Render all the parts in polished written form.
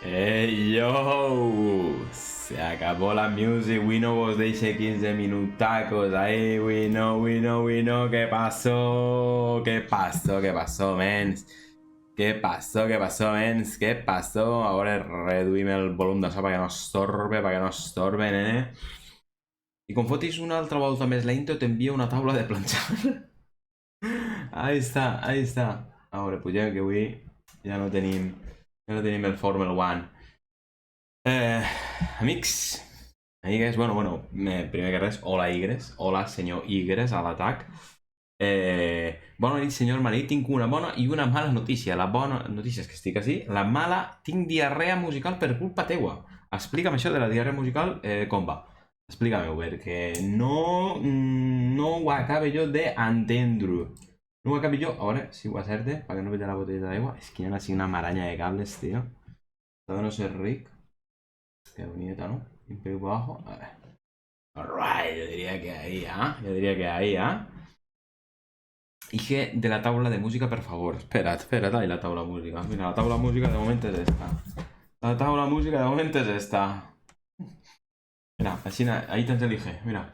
¡Ey, yo! Se acabó la music, Wino vos dice 15 minutacos ahí, Wino, ¿qué pasó? ¿Qué pasó? ¿Qué pasó, mens? ¿Qué pasó? ¿Qué pasó, mens? ¿Qué pasó? Ahora reduïm el volum de so perquè no estorbe, nene. I com fotis una altra volta més lento, t'envia una taula de planxar. Ahí està, ahí està. A veure, pugem, que avui ja no tenim el Formula 1. Amics, amigues, bueno, primer que res, hola Igres, hola senyor Igres a l'atac. Bona nit, senyor Marí, tinc una bona i una mala notícia. La bona notícia és que estic així, la mala, tinc diarrea musical per culpa teua. Explica'm això de la diarrea musical, com va? Explica-m'ho, perquè no ho acabe jo d'entendre. No ho acabe jo, a veure si ho acerte, perquè no veig la botella d'aigua. És que hi ha així una maraña de cables, tio. Està de no ser ric. Qué bonita, ¿no? Un poco abajo. A ver. Alright, yo diría que ahí, ¿ah? Yo diría que ahí, ¿ah? Dije de la tabla de música, por favor. Espera, ahí la tabla de música. Mira, la tabla de música de momento es esta. La tabla de música de momento es esta. Mira, así, ahí te elige, mira.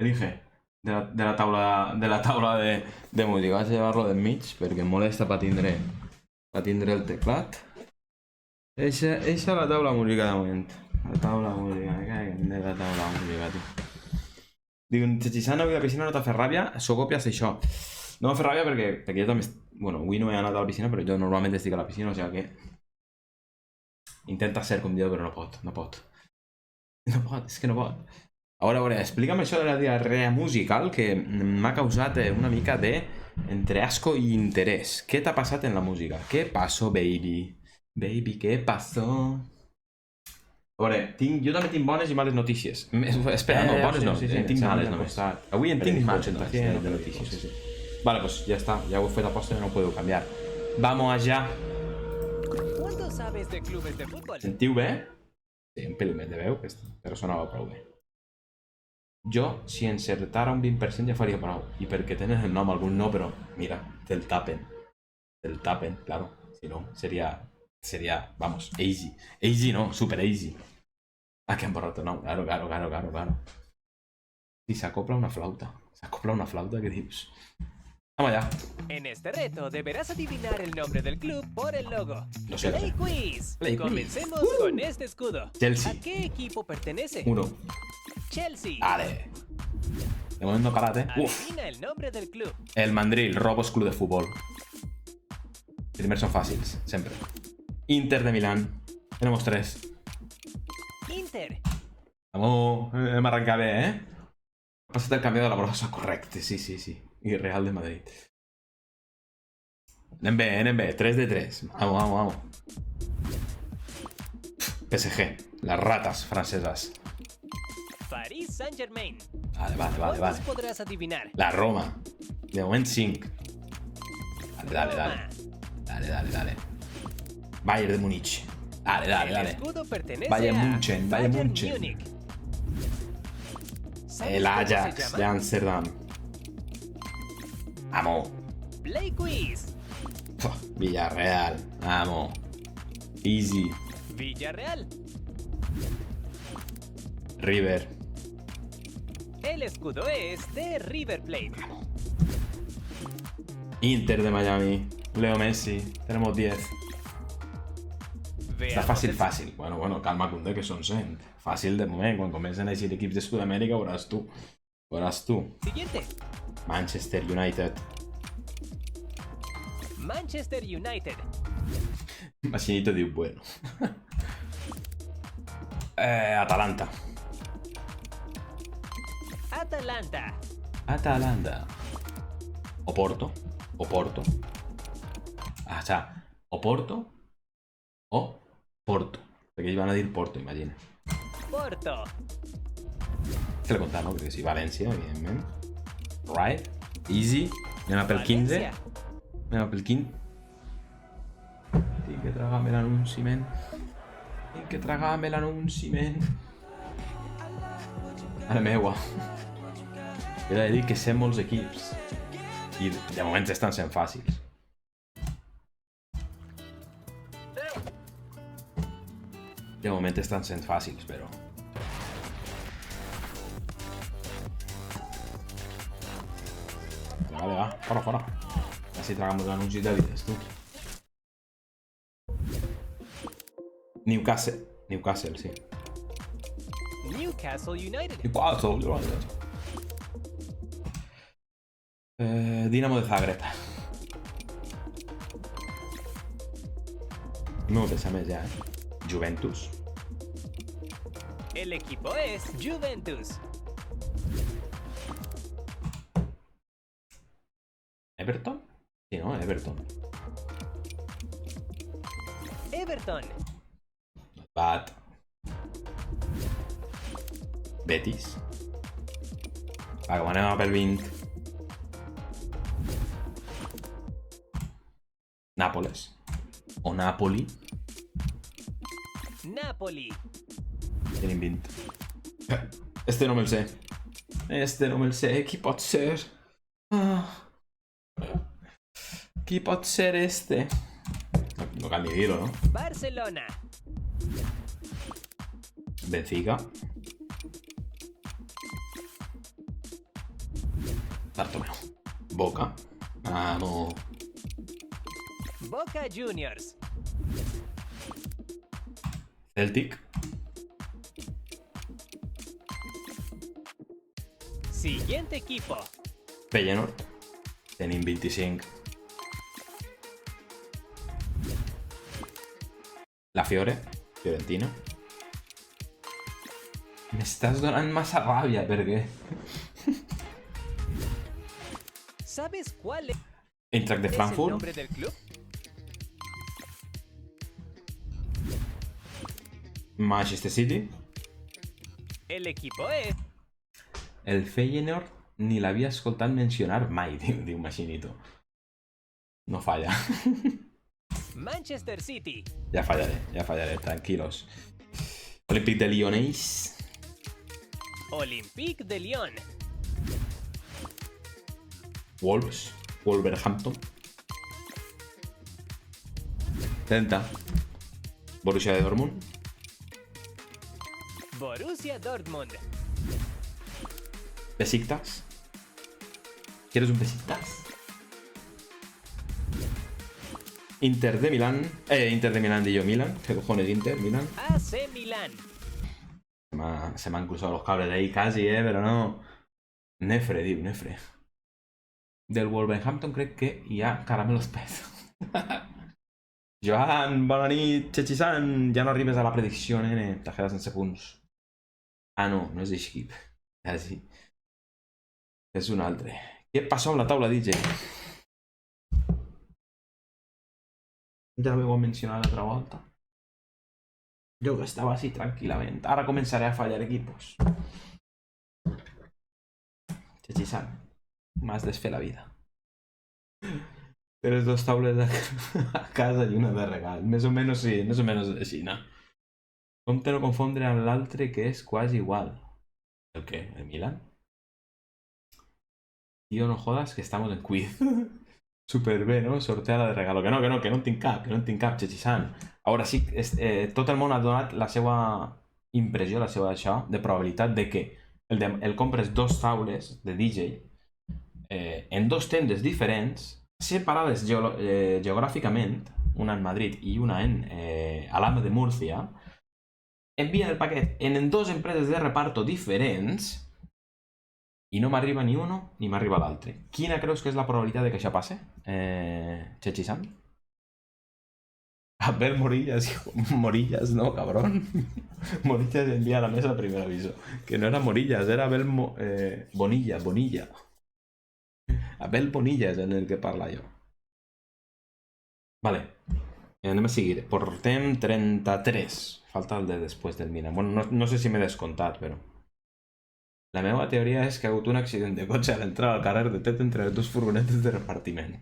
Elige de la tabla de música. Vas a llevarlo de mig, porque molesta para tindre el teclat. Esa es la taula de música de momento. La taula de música, me caguen de la taula de música, tio. Diu, Xixana, avui a la piscina no t'ha fet ràbia? Socopias això. No m'ha fet ràbia perquè jo també... Bueno, avui no he anat a la piscina, però jo normalment estic a la piscina, o sigui que... Intenta ser com jo, però no pot. No pot, és que no pot. A veure, explica'm això de la diarrea musical que m'ha causat una mica de... entre asco i interès. Què t'ha passat en la música? Què passó, baby? Baby, què passó? A veure, jo també tinc bones i males notícies. Espera, no, bones no, en tinc males només. Avui en tinc males de notícies. Vale, pues ya está, ya he fet aposta i no ho podeu canviar. Vamos allá. ¿Cuánto sabes de clubes de fútbol? Sentiu bé? Sí, un pel·lumet de veu, però sonava prou bé. Jo, si encertara un 20% ja faria prou. I perquè tenen el nom, algun no, però mira, te'l tapen. Te'l tapen, claro. Si no, sería, vamos, easy. Easy no, super easy. Ah, que han borrado, no, claro. Y se acopla una flauta. ¿Qué dices? Vamos allá. En este reto deberás adivinar el nombre del club por el logo. Lo sé. Play Quiz. Play Quiz. Comencemos con este escudo. Chelsea. ¿A qué equipo pertenece? 1. Chelsea. Vale. De momento parate. Uf. Adivina el nombre del club. El Mandril, Robos Club de Fútbol. Primero son fáciles, siempre. Inter de Milán. Tenemos 3. Inter. Vamos, me arranca bé, eh? Pásate el cambio de la brosa, correcte, sí. Y Real de Madrid. Anem bé, 3 de 3. Vamos. PSG, las ratas francesas. Paris Saint-Germain. Vale. ¿Cuántos podrás adivinar? La Roma. De momento 5. Dale. Roma. Bayern de Múnich. El Dale. escudo pertenece Bayern a München. Múnich. ¿Sabes El cómo se Ajax llama? de Amsterdam. Vamos. Play Quiz. Villarreal. Vamos. Easy. Villarreal. River. El escudo es de River Plate. Inter de Miami. Leo Messi. Tenemos 10. Està fàcil. Bueno, calma, Cundé, que són 100. Fàcil de moment. Quan comencen a eixir equips de Sud-amèrica veuràs tu. Siguiente. Manchester United. Manchester United. Machinito diu, bueno. Atalanta. Atalanta. Oporto. Ah, o sea, Oporto o Porto. Perquè ells van a dir Porto, imagina. Porto. Què l'he contat, no? Perquè sí, València, evidentment. Right. Easy. Anem a pel 15. Tinc que tragar-me l'anunci, men. Ara meua. He de dir que sé molts equips. I de moment estan sent fàcils. De moment estan sent fàcils, però... Vale, va, fora, fora. Así tragamos anuncios de vidas, tú. Newcastle. Newcastle, sí. Newcastle United. Newcastle, Dinamo de Zagreb. No pesa més ja, Juventus. El equipo es Juventus. ¿Everton? Sí, ¿no? Everton. Everton. Bad. Betis. Va, com anem a pel 20. Nápoles. O Napoli. Napoli. Tenim 20. Este no me'l sé. Este no me'l sé. Qui pot ser? Qui pot ser este? No cal ni dir-ho, no? Barcelona. Benfica. Bartomeu. Boca. Vamos. Boca Juniors. Celtic. Siguiente equipo. Feyenoord. Tenim 25. La Fiore. Fiorentina. M'estàs donant massa ràbia, per què? ¿Sabes cuál Eintracht de es el Frankfurt. nombre del club? Manchester City. El equipo es El Feyenoord ni l'havia escoltat mencionar mai, diu Machinito. No falla. Manchester City. Ya fallaré, tranquilos. Olympique de Lyonnais. Olympique de Lyon. Wolves. Wolverhampton. 30. Borussia de Dortmund. Borussia Dortmund. Besiktas. ¿Quieres un Besiktas? Inter de Milán. Inter de Milán, digo Milan. ¿Qué cojones Inter? Milan. AC Milán. Se me han cruzado los cables de ahí casi, pero no. Nefre, diu, Nefre. Del Wolverhampton crec que hi ha caramelos pez. Joan, bona nit, Chechisan. Ja no arribes a la predicció, nene. T'has quedat sense punts. Ah, no, no és Ishkip. Ah, sí. És un altre. Què passa amb la taula, DJ? Ja ho he mencionat l'altra volta. Jo que estava així tranquil·lament. Ara començaré a fallar equipos. Chechisan, m'has desfer la vida. Tienes dos taules a casa i una de regal. Més o menys sí, més o menys així, no? Compte no confondre amb l'altre que és quasi igual. ¿El qué? ¿El Milan? Tío, no jodas que estamos en quiz. Super bé, no? Sortea la de regalo. Que no en tinc cap, Chechisan. Ara sí, tot el món ha donat la seva impressió, la seva això, de probabilitat de que el compres dos taules de DJ en dos tendes diferents, separades geogràficament, una en Madrid i una en Alhama de Múrcia, envien el paquet en dos empreses de reparto diferents i no m'arriba ni uno ni m'arriba l'altre. Quina creus que és la probabilitat de que això passe? Chechisan? A ver, Morillas, hijo. Morillas, no, cabrón. Morillas envía a la mesa el primer aviso. Que no era Morillas, era Abel Bonilla. Abel Bonillas en el que parla jo. Vale. Anem a seguir. Portem 33. Falta el de després del Milan. Bueno, no sé si m'he descomptat, però... La meva teoria és que ha hagut un accident de cotxe a l'entrada al carrer de Tet entre les dues furgonetes de repartiment.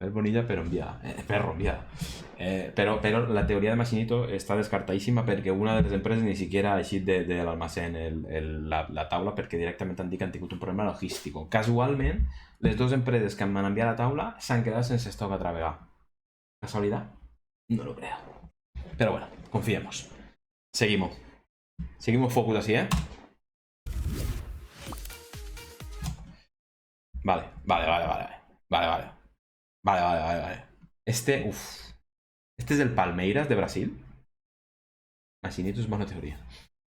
Abel Bonilla, però enviar. Perro, enviar. Però la teoria de Machinito està descartadíssima perquè una de les empreses ni siquiera ha eixit de l'almacén la taula perquè directament han dit que han tingut un problema logístic. Casualment, les dues empreses que em van enviar la taula s'han quedat sense estoc a travegar. ¿Casualidad? No lo creo. Pero bueno, confiemos. Seguimos. Seguimos focus así, ¿eh? Vale. Este, uff. Este es el Palmeiras de Brasil. Així ni tu és bona teoria.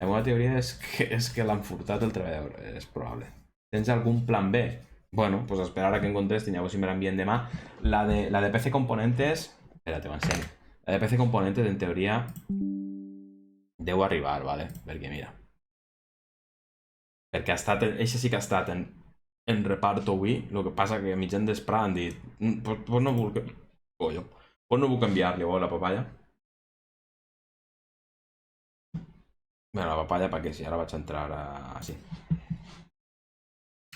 La meva teoria és que l'han furtat el treballador. És probable. ¿Tens algún plan B? Bueno, pues esperar a que en contesten, ya si me la envíen demà. La de PC Componentes... Espera, te ho ensenyo. La de PC Componentes, en teoria, deu arribar, ¿vale? Perquè mira. Perquè ha estat... Eixa sí que ha estat en reparto avui. El que passa que a mitjan d'esprà han dit... Pues no vull... Collo. Pues no vull enviar-li la papaya. Bueno, la papaya perquè si ara vaig entrar així.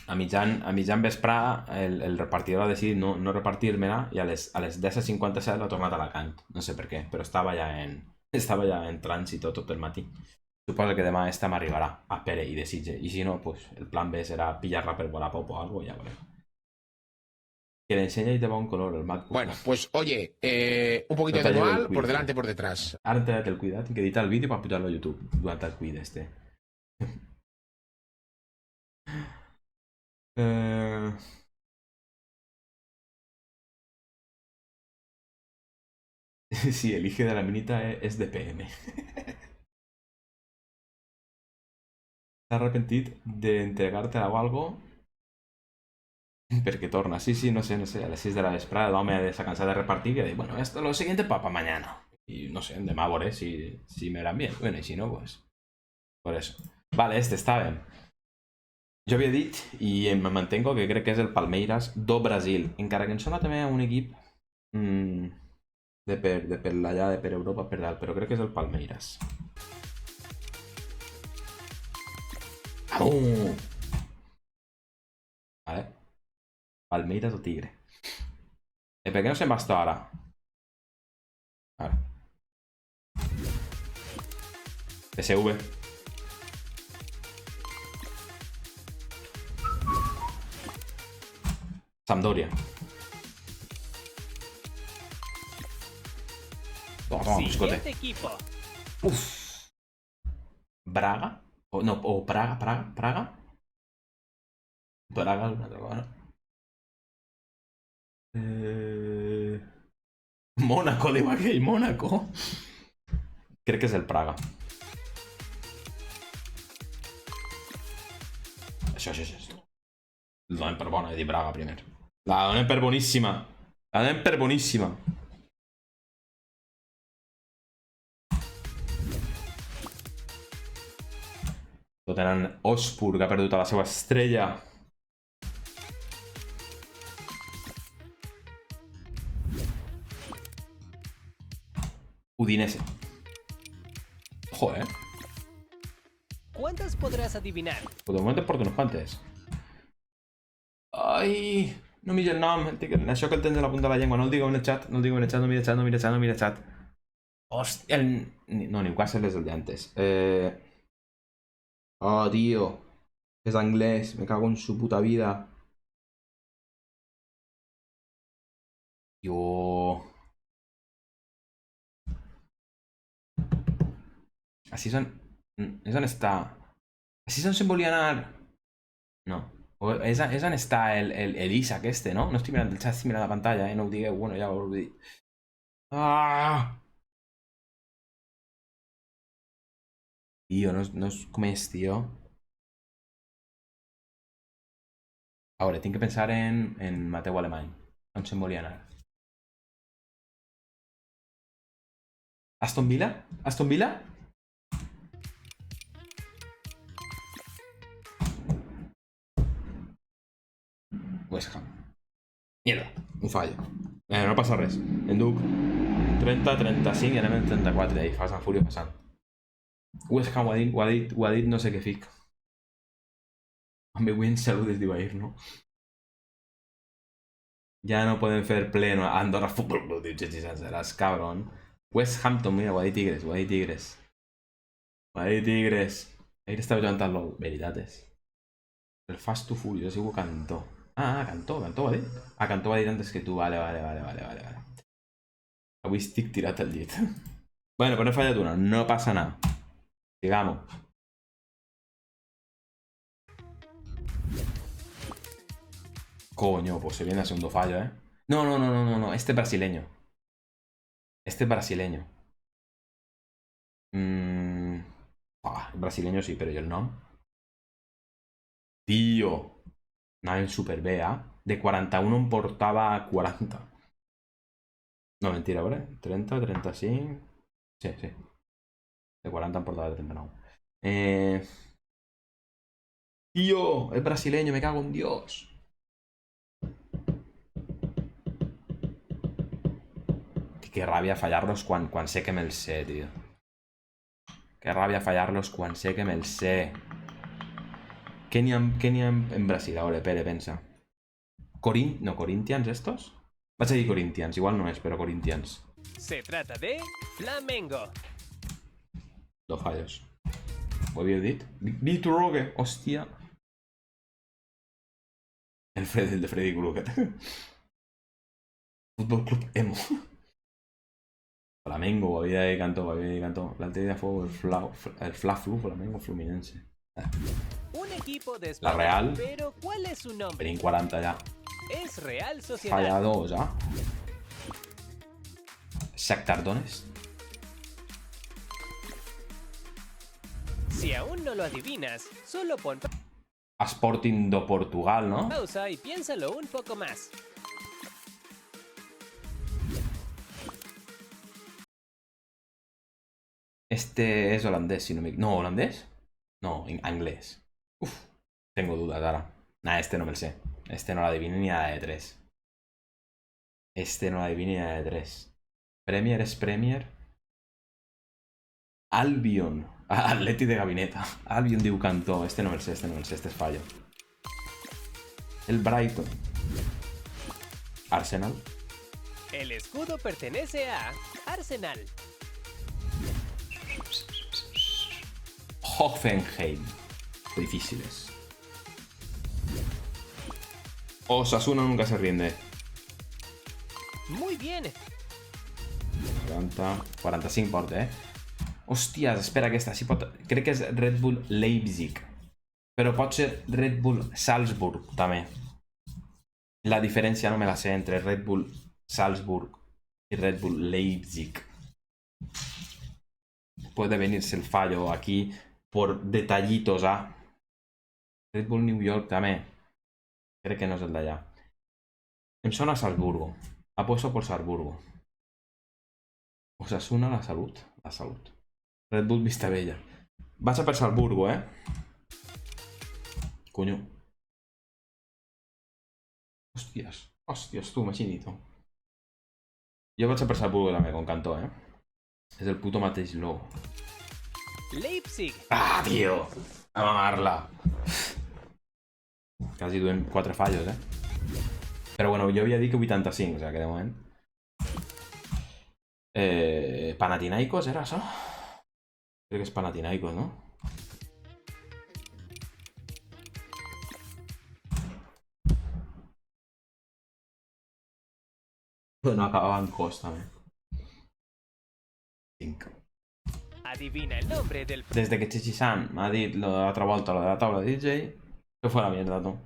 A mitjan vesprà el repartidor ha decidit no repartir-me-la i a les 10:57 l'ha tornat a Alacant. No sé per què, però estava ja en trànsit tot el matí. Suposo que demà esta m'arribarà a Pere i desitge. I si no, pues el plan B serà pillar-la per Wallapop o algo, ja veurem. Que le enseña y te va un color el MacBook. Bueno, pues oye, un poquito de manual por delante y por detrás. Ara te el cuidat que edita el vídeo per pujar-lo a YouTube durant el cuida este. Sí, el hijo de la minita és de PM. S'ha arrepentit d'entregar-te-la o algo perquè torna. Sí, no sé, a les 6 de la vesprada l'home s'ha cansat de repartir i ha dit, bueno, esto lo siguiente para mañana. Y no sé, demà veuré si me van bien. Bueno, y si no, pues... Por eso. Vale, este està bé. Jo havia dit, i em mantengo, que crec que és el Palmeiras do Brasil. Encara que em sona també un equip de per allà, de per Europa, per dalt, però crec que és el Palmeiras. ¡Oh! Vale. Palmeiras o Tigre. Per què no se'n va esto ara? Ara. PSV. Sampdoria. Toma, biscote. Equipo. Uf. Braga. O Praga. Praga és una altra cosa. Mónaco, diu aquell, Mónaco. Crec que és el Praga. Això. La donem per bona, he dit Braga primer. La donem per boníssima. Tottenham Hotspur, que ha perdut a la seva estrella. Udinese. Ojo, ¿Cuántas podrás adivinar? Pues de moment et porto unos quantes. Ai, no mires el nom. Això que el tens a la punta de la llengua. No el digueu en el chat. No mira el chat. Hòstia, no, Newcastle és el d'antes. Oh, tío. Es inglés. Me cago en su puta vida. Yo... Així són... És on està... Així són se'n volia anar... No. És on està el Isaac este, no? No estic mirant el xat, estic mirant la pantalla, no ho digueu. Bueno, ja ho he dit. Ah! Tio, no és com és, tio. A veure, tinc que pensar en Mateu Alemany. On se'n volia anar? Aston Villa? Aston Villa? West Ham. Mierda, un fallo. No passa res. Enduc 30, 35 i anem en 34 d'ahir. Fa Sant Fúria passant. West Ham ho ha dit no sé què fic. Amb Win Salut es diu ahir, no? Ja no podem fer pleno Andorra Futbol Club, diu Gigi Sanceras, cabrón. West Hampton, mira, ho ha dit Tigres. Ahir estava jugant al LOL, veritat. El Fast to Furious, sigo Cantó. Cantó va dir? Cantó va dir antes que tu, vale. Avui estic tirat al llit. Bueno, con he fallat una, no pasa nada. Sigamos. Coño, pues se viene el segundo fallo, ¿eh? No, no, no, no, no, no. Este es brasileño. Este es brasileño. Brasileño sí, pero yo el no. Tío. Nada en Super B, ¿eh? De 41 en portava 40. No, mentira, ¿vale? 30, 35... Sí, sí. De 40 en portava 30, no. Tío, es brasileño, me cago en Dios. Qué rabia fallarlos quan sé que me'l sé, tío. Qué rabia fallarlos quan sé que me'l sé. ¿Qué ni en Brasil ahora, Pere, pensa? No, Corinthians estos? Vaig a dir Corinthians, igual no es, pero Corinthians. Se trata de Flamengo. Dos fallos. Ho havia dit? Vitor Roque, hòstia. El de Freddy Krueger. Fútbol Club Emo. Flamengo, había de cantó. La de fuego, el Fla-Flu, Flamengo Fluminense. Un equipo de La España, Real. pero ¿cuál es su nombre? Tenim 40 ja. Es Real Sociedad. Falla dos, ja. Shakhtar Donetsk. Si aún no lo adivinas, solo pon Sporting do Portugal, ¿no? pausa y piénsalo un poco más. Este es holandés, si no me... No, ¿holandés? No, inglés. Uf, tengo dudas ahora. Nah, este no me lo sé. Este no lo adivino ni a la de 3. Este no lo adivino ni a la de 3. Premier es Premier. Albion. Atleti de Gabineta. Albion diu Cantó. Este no me lo sé, este es fallo. El Brighton. Arsenal. El escudo pertenece a Arsenal. Hoffenheim. Difíciles. Osasuna nunca se rinde. Muy bien. 40, 45 porta, Hòsties, espera, aquesta sí pot... Crec que és Red Bull Leipzig. Però pot ser Red Bull Salzburg, també. La diferència no me la sé entre Red Bull Salzburg y Red Bull Leipzig. Puede venirse el fallo aquí por detallitos, Red Bull New York també. Crec que no és el d'allà. Em sona Salzburgo. Apuesto por Salzburgo. Osasuna, la salut. La salut. Red Bull Vistabella. Vaig a per Salzburgo, Coño. Hòsties. Hòsties, tu, machinito. Jo vaig a per Salzburgo també, con Cantó, És el puto mateix logo. Leipzig. Ah, tío. A mamarla. Quasi duem 4 fallos, Però bueno, jo havia dit que 85, o sea que de moment... Panathinaikos era això? Crec que és Panathinaikos, no? No acabava en cos, també. 5. Adivina el nombre del... Desde que Chichi-san m'ha dit l'altra volta lo de la taula de DJ, que fue la mierda, tu.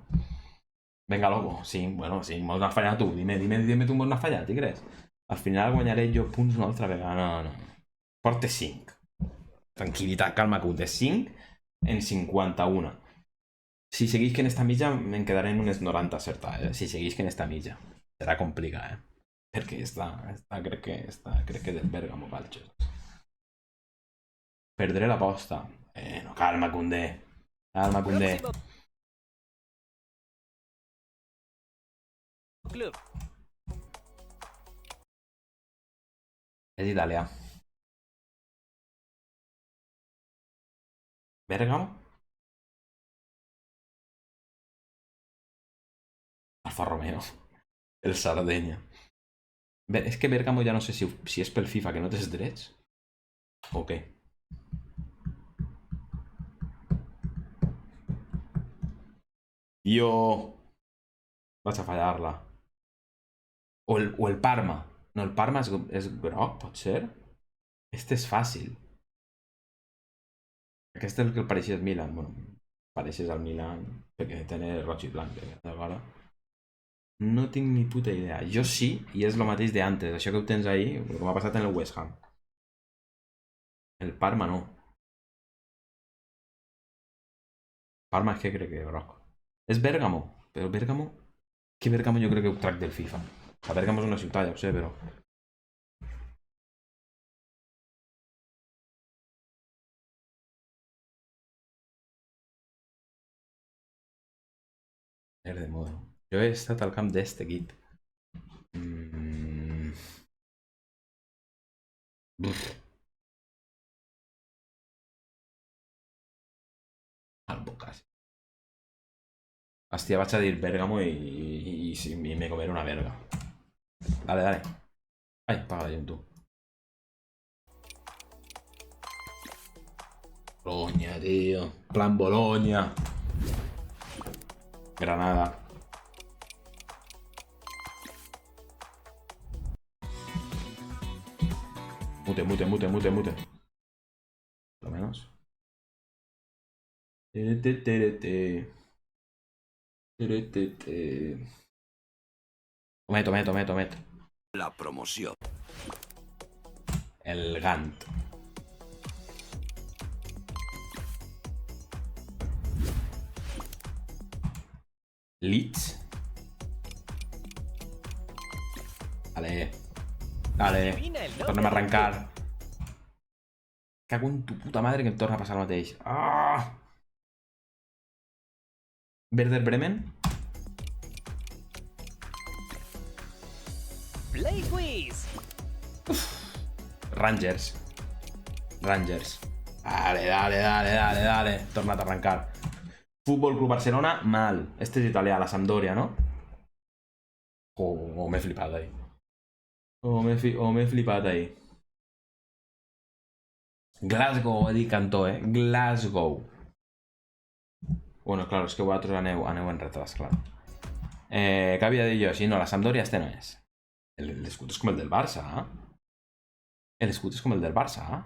Venga, loco. Sí, bueno, sí, m'ho has fallat tu. Dime tu m'ho has fallat, i creus? Al final guanyaré jo punts una altra vegada. No. Porte 5. Tranquilitat, calma, que de 5 en 51. Si seguís que en esta milla, me'n quedaré en unes 90 acertades. Si seguís que en esta milla. Serà complicat, Perquè crec que del Bergamo, Valches. Perdré l'aposta. No, calma, Koundé. Calma, Koundé. Club. És Itàlia. Bergamo. Alfa Romeo. El Sardenya. És que Bergamo ja no sé si és pel FIFA que no tens drets o què. Tio. Vaig a fallar-la. O el Parma. No, el Parma és groc, pot ser? Este és fàcil. Aquest és el que el pareixia al Milan. Bueno, pareixes al Milan perquè té roig i blanc. Ara. No tinc ni puta idea. Jo sí, i és el mateix d'antes. Això que ho tens ahí, com ha passat en el West Ham. El Parma no. Parma és que crec que és groc. És Bèrgamo. Però Bèrgamo... Que Bèrgamo jo crec que ho trac del FIFA. La Bèrgamo és una ciutat, ja ho sé, però... És de moda. Jo he estat al camp d'este equip. Al Bocas. Hòstia, vaig a dir Bèrgamo i me comeré una verga. Dale, dale. Ai, apaga la llum, tu. Bologna, tío. Plan Bologna. Granada. Mute. Por lo menos. Tomet. La promoción. El Gant. Leeds. Dale. Tornem a arrencar. Cago en tu puta madre que em torna a passar el mateix. Ah! Werder Bremen. Play quiz. Rangers. Dale. Torna't a arrencar. Fútbol Club Barcelona, mal. Este és italià, la Sampdoria, no? Oh, m'he flipat ahí. M'he flipat ahí. Glasgow, ha dit Cantó, Glasgow. Bueno, claro, és que vosaltres aneu en retras, claro. Què havia de dir jo? Sí, no, la Sampdoria este no és. L'escut és com el del Barça, L'escut és com el del Barça,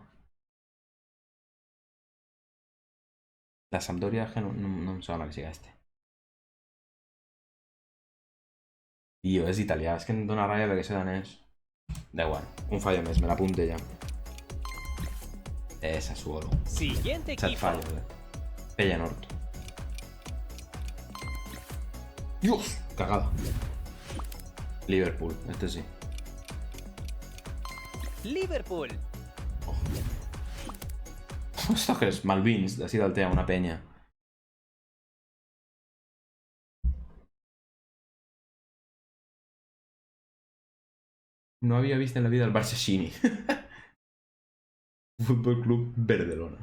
La Sampdoria que no em sona que siga este. Tio, és italià, és que em dóna ràbia perquè sé danès. Da igual, un fallo més, me l'apunte ja. Sassuolo. Siguiente 7 equipo. fallos, Feyenoord. Dios, cagada. Liverpool, este sí. Liverpool. Esto que és Malvins, d'ací d'Altea, una penya. No havia vist en la vida el Barça Xini. Futbol Club Barcelona.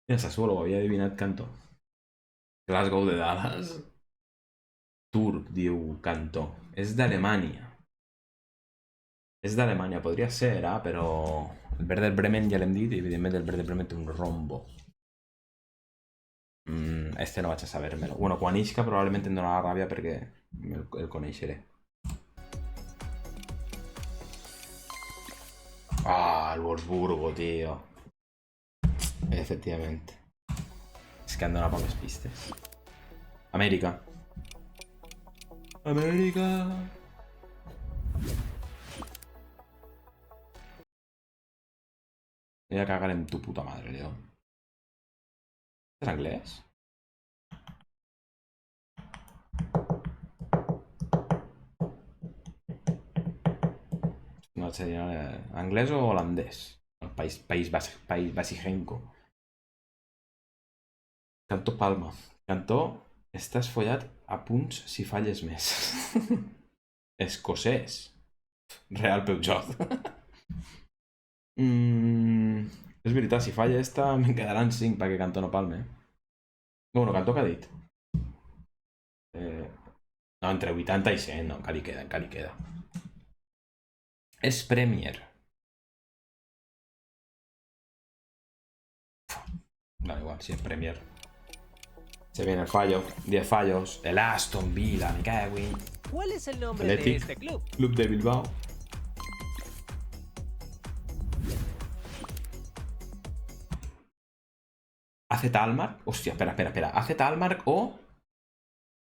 Mira, Sassuolo, ho havia adivinat Cantó. Glasgow de Dallas. Turc, diu Cantó. És d'Alemanya. Podria ser, però... El Werder Bremen ja l'hem dit i evidentment el Werder Bremen té un rombo. Este no vaig a saber-me'l. Bueno, quan isca probablement em donarà ràbia perquè el coneixeré. Ah, el Wolfsburgo, tío. Efectivamente. Es que han donat poques pistes. Amèrica. Voy a cagar en tu puta madre, Leo. ¿Es inglés? No sé, ¿anglés o holandés? País Basigenco. Cantó Palma. Cantó, estàs follat a punts si falles més. Escocès. Real Peugeot. És veritat, si falla esta me'n quedaran 5 perquè Cantó no palme. Bueno, Cantó què ha dit? No, entre 80 i 100, no, encara hi queda. És Premier. Da igual, si es Premier. Se viene el fallo, 10 fallos. El Aston Villa, me cago en... ¿Cuál es el nombre Athletic de este club? Club de Bilbao. AZ Alkmaar. Hòstia, espera. AZ Alkmaar o...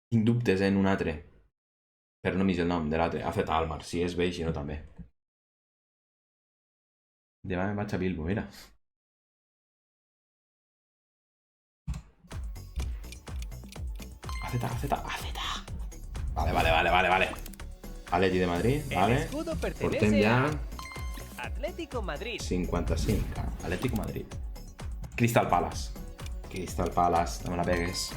Tinc dubtes en un altre. Però no m'hi el nom de l'altre. AZ Alkmaar. Si és bé i si no també. Demà me'n vaig a Bilbo, mira. AZ. Vale. Atleti de Madrid, El vale. escudo Portem pertenece ja a Atlético Madrid. 55. Atlético Madrid. Crystal Palace. No me la pegues.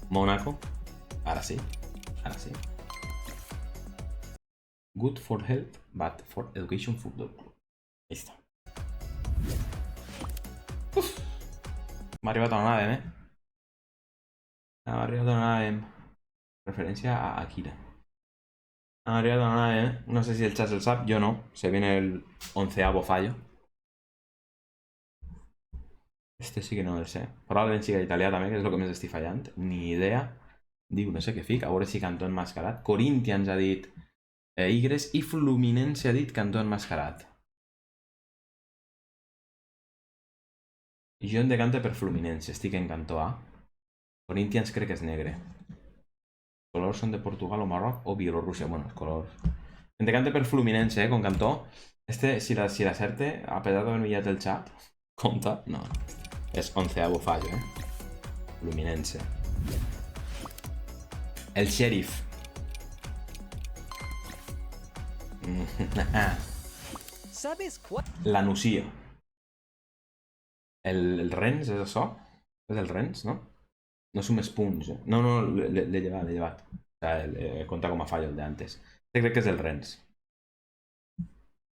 Mónaco. Ahora sí. Good for health, but for education football club. Listo. Uf. M'ha arribat una nave, M'ha arribat una nave. Referencia a Akira. M'ha arribat una nave, No sé si el chat el sap, yo no. Se viene el 11avo fallo. Este sí que no el sé. Probablement siga italià també, que és el que més estic fallant. Ni idea. Diu, no sé què fica. A veure si Cantó Enmascarat. Corinthians ha dit Igres i Fluminense ha dit Cantó Enmascarat. Jo em decante per Fluminense. Estic en Cantó A. Corinthians crec que és negre. Els colors són de Portugal o Marroc o Bielorússia. Bueno, els colors... Em decante per Fluminense, con Cantó. Este, si l'acerte, a pesar d'haver enviat el chat, compta? No. És 11avo fallo, Fluminense. El Sheriff. ¿Sabes cuál? La Nucia. El Rennes, és això? És el Rennes, no? No és un Spunge. No, l'he llevat. O sea, compta com a fallo el de antes. Crec que és el Rennes.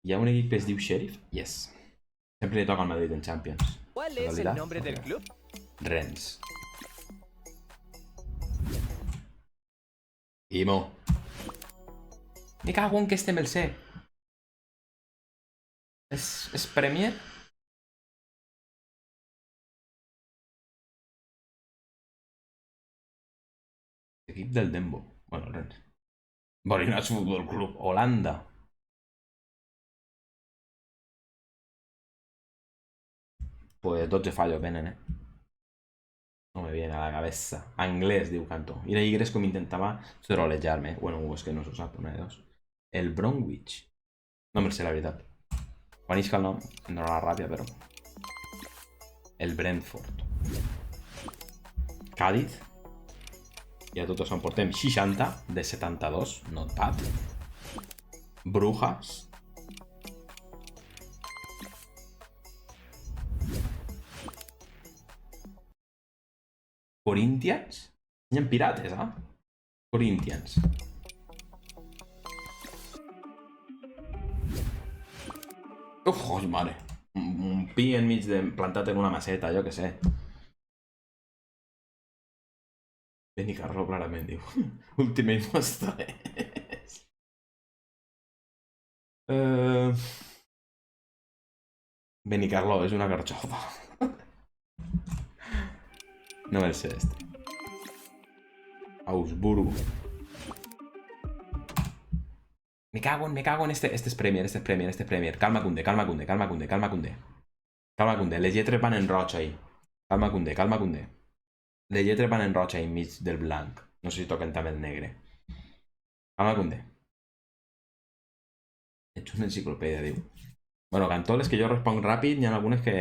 Hi ha un equip que es diu Sheriff? Yes. Sempre li toca al Madrid en Champions. ¿Cuál es el nombre del club? Rennes. Imo. Me cago en que este me'l sé. És Premier? Equip del Dembo. Bueno, Rennes. Borinage Football Club. Holanda. Pues 12 fallos venen, No me viene a la cabeza. Anglès, diu Cantó. I la Igres com intentava trolejar-me. Bueno, és que no s'ho sap, una de dos. El Bromwich. No me'l sé, la veritat. Quan isca el nom, em dóna la ràbia, però... El Brentford. Cádiz. I a tots en portem 60 de 72. Not bad. Brujas. Corinthians? Hi ha pirates, Corinthians. Uf, mare. Un pi enmig de... plantat en una maceta, jo que sé. Benicarló, clarament, diu. Ultimate Monsters. Benicarló, és una garxofa. No me sé este. Augsburgo. Me cago en este es Premier. Calma, Cunde. Les lletres van en roig ahí. Calma, Cunde. Les lletres van en roig ahí enmig del blanc. No sé si toquen també el negre. Calma, Cunde. Ets una enciclopèdia, diu. Bueno, Cantó, les que jo responc ràpid, hi ha algunes que...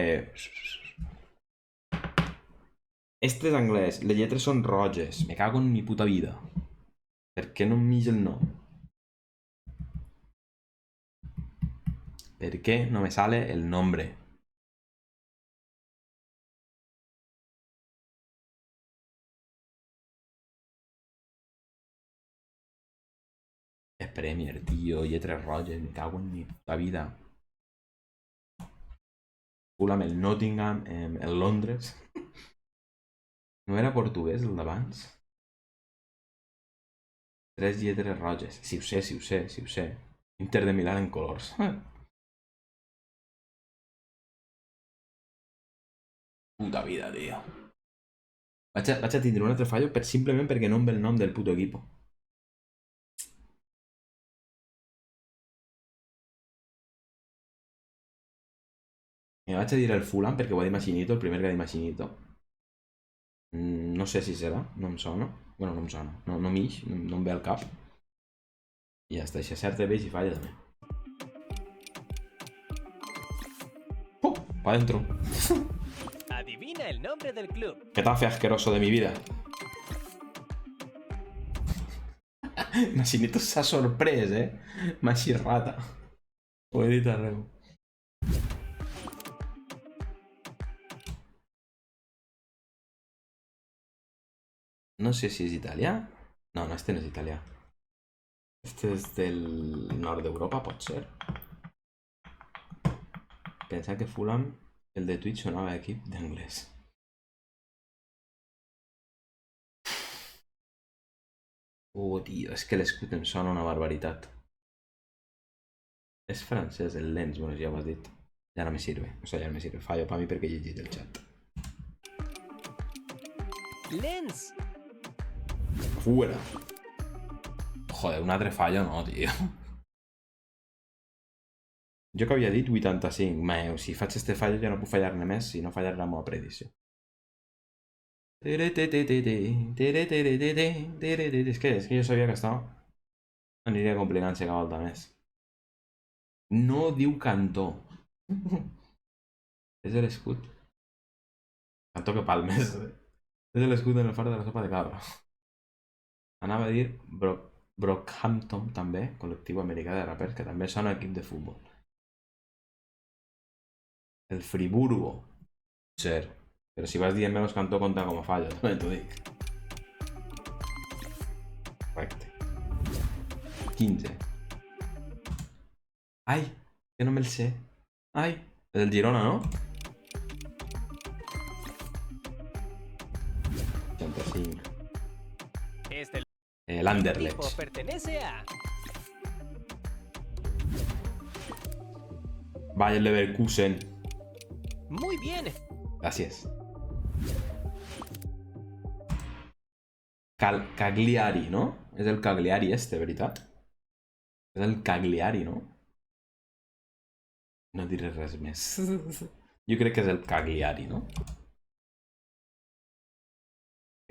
Este és anglès, les lletres són roges. Me cago en mi puta vida. Per què no em mix el nom? ¿Per qué no me sale el nombre? Es Premier, tío. Lletres roges. Me cago en mi puta vida. Fulham, el Nottingham, el Londres. No era portuguès el d'abans? 3 lletres roges. Si ho sé. Inter de Milán en colors. Puta vida, tio. Vaig a tindre un altre fallo simplement perquè no em ve el nom del puto equipo. Me vaig a dir el Fulham perquè ho ha dit Machinito, el primer que ha dit Machinito. No sé si serà, no em sona. Bueno, no em sona, no m'ix, no em ve al cap. I ja està, si acerta bé i si falla també. Pa dentro. Adivina el nombre del club. Getafe asqueroso de mi vida. Machinito s'ha sorprès, M'ha xirrata. Ho he dit arreu. No sé si és italià. No, este no és italià. Este és del nord d'Europa, pot ser. Pensava que Fulham, el de Twitch, sonava equip d'anglès. Tio, és que l'escut em sona una barbaritat. És francès, el Lens, bueno, ja ho has dit. Ja no me sirve, o sea, ja no me sirve. Fallo per mi perquè he llegit el chat. Lens. Fuera. Joder, un altre fallo no, tio. Jo que havia dit 85. Meu, si faig este fallo ja no puc fallar-ne més, si no fallar la meva predicció. És que jo sabia que estava... Aniria complicant-se cada volta més. No diu cantó. És l'escut. Cantó que palmes. És l'escut en el far de la sopa de cabra. Anava a dir Brockhampton també, col·lectiu americà de rapers, que també sona equip de futbol. El Friburgo. Ser. Però si vas dient menos cantó compta com a fallo, també t'ho dic. Correcte. 15. Ai, que no me'l sé. Ai, és el Girona, no? 85. L'Anderlecht. Pertenece a... Bayer Leverkusen. Muy bien. Gràcies. Cagliari, no? És el Cagliari este, veritat? És el Cagliari, no? No diré res més. Jo crec que és el Cagliari, no?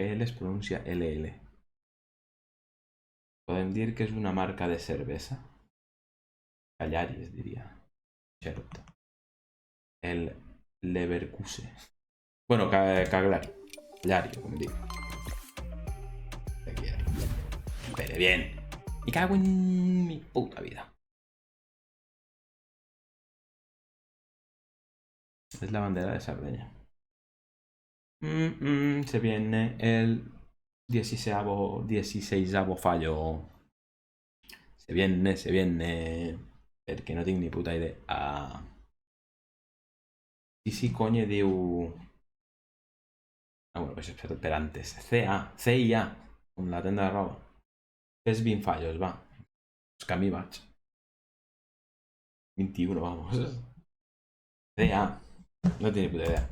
L es pronuncia LL. Podem dir que és una marca de cervesa? Cagliari es diria. Cert. El Leverkusen. Bueno, Cagliari. Cagliari, com dic. Cagliari. Pero bien. Me cago en mi puta vida. Es la bandera de Sardeña. Se viene el 16avo fallo. Se viene. Perquè no tinc ni puta idea. Sí, coño, diu... Ah, bueno, pues per antes. CIA, com la tenda de roba. Fes 20 fallos, va. És que a mi vaig. 21, vamos. CIA. No tiene puta idea.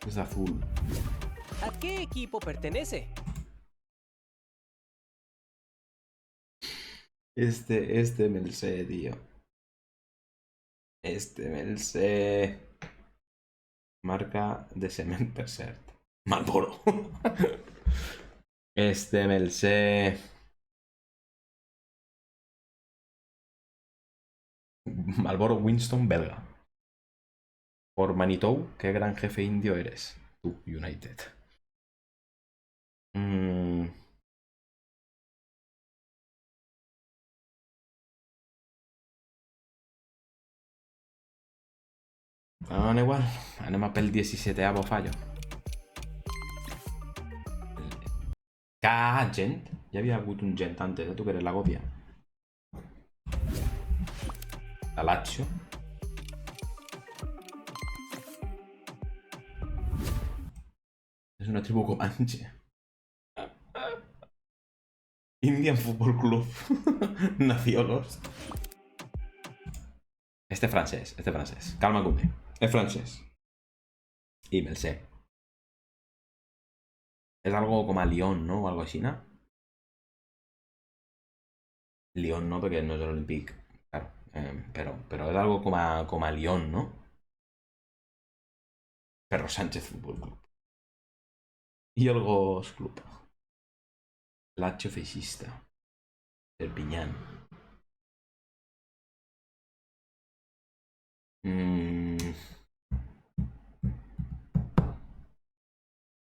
Es azul. ¿A qué equipo pertenece? Este me el sé, tío. Este me el sé. Marca de cement, per cert. Marlboro. Este me el sé. Marlboro Winston belga. Por Manitou, qué gran jefe indio eres. Tú, United. Bueno, igual. Anem a pel 17avo fallo. Gent. Ja havia hagut un gent antes, tu que eres la còpia. La Lazio. És una tribu comanche. Indian Football Club. Naciolos. Este francés. Calma, Cunde. Es francés. Y me el sé. Es algo como a Lyon, ¿no? O algo así, ¿no? Lyon no, porque no es el Olympique. Claro, Pero es algo como a Lyon, ¿no? Perro Sánchez Fútbol Club. Y el Gos Club. Lazio Fascista. Perpiñán.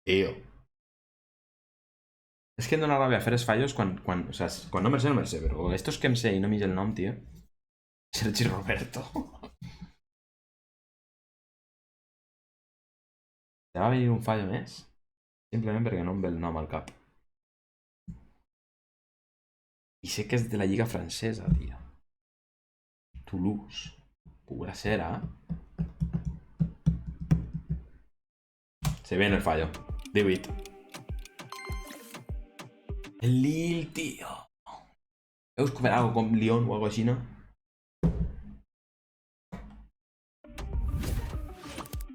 Tío. És que em dóna ràbia fer els fallos quan o sigui, quan no me'l sé, no me'l sé, però estos que em sé i no m'hi el nom, tio. Sergi Roberto. Ja va venir un fallo més? Simplement perquè no em ve el nom al cap. I sé que és de la lliga francesa, tio. Toulouse. Pura cera. Se viene el fallo. 18. El Lille, tío. Heus comer algo con Lyon o algo así, ¿no?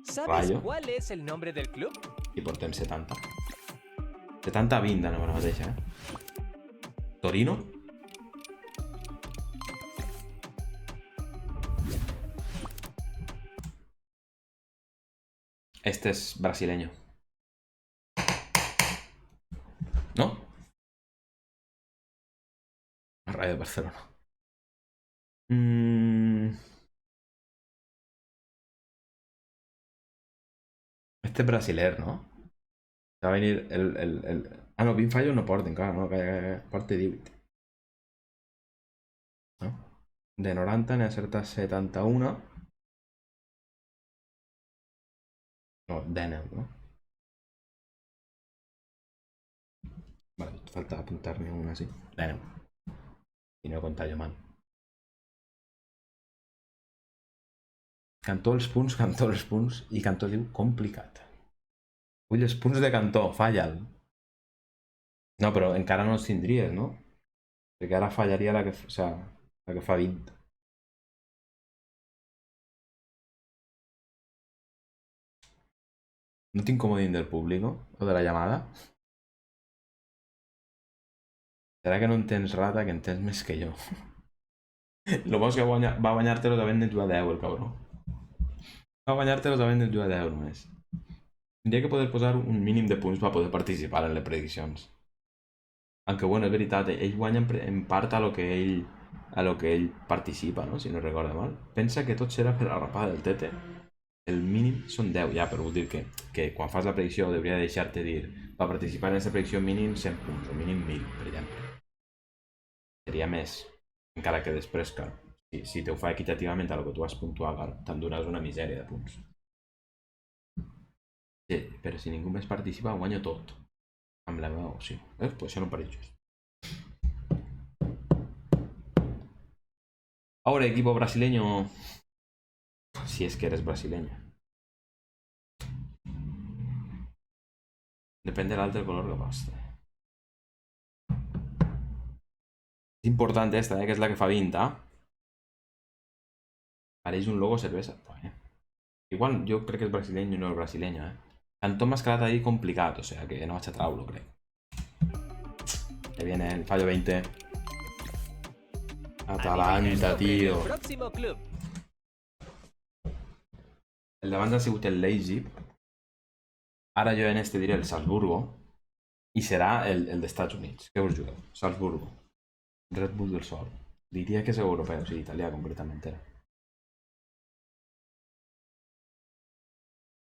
¿Sabes Rayo. cuál es el nombre del club? I portem 70. 70-20 anem ara mateix, eh? Torino? Este es brasileño. ¿No? Rayo de Barcelona. Este es brasiler, ¿no? Va a venir el... Ah, no, 20 fallos no porten, clar, no, que porte 18. No? De 90 n'he acertat 71. No, 19, ¿no? Vale, falta apuntar-ne una así. 19. I no he comptat jo mal. Cantó els punts i Cantó diu complicat. Ull, els punts de Cantó, falla'l. No, però encara no els tindries, no? Perquè ara fallaria la que fa 20. No tinc comodín del público o de la llamada. Serà que no entens, rata, que entens més que jo. Lo bo és que va guanyar-te-los havent de jugar 10, el cabró. Va guanyar-te-los havent de jugar 10 només. Tindria que poder posar un mínim de punts per poder participar en les prediccions. Aunque bueno, és veritat, ell guanya en part a lo que ell participa, no? Si no recordo mal. Pensa que tot serà per la rapada del Tete. El mínim són 10, ja, però vull dir que quan fas la predicció hauria de deixar-te dir per participar en aquesta predicció mínim 100 punts, o mínim 1000, per exemple. Seria més, encara que després, clar, si te ho fa equitativament a lo que tu has puntuat, te'n dones una misèria de punts. Sí, però si ningú més participa, guanyo tot. Amb la meva opció. Pues això no em pareix just. Ahora, equipo brasileño. Si es que eres brasileño. Dependerà del color que pasta. És important esta, que és la que fa 20, Pareix un logo cervesa. Igual yo creo que es brasileño y no es brasileño, Cantó mascarata ahí complicado, o sea que no va a traerlo, creo. Ahí viene el fallo 20. Atalanta, tío. Próximo club. El davant ha sigut el Leipzig. Ara jo en este diré el Salzburgo. I serà el d'Estats Units. Què us jugueu? Salzburgo. Red Bull del Sol. Diria que és europeu, sí, italià concretament era.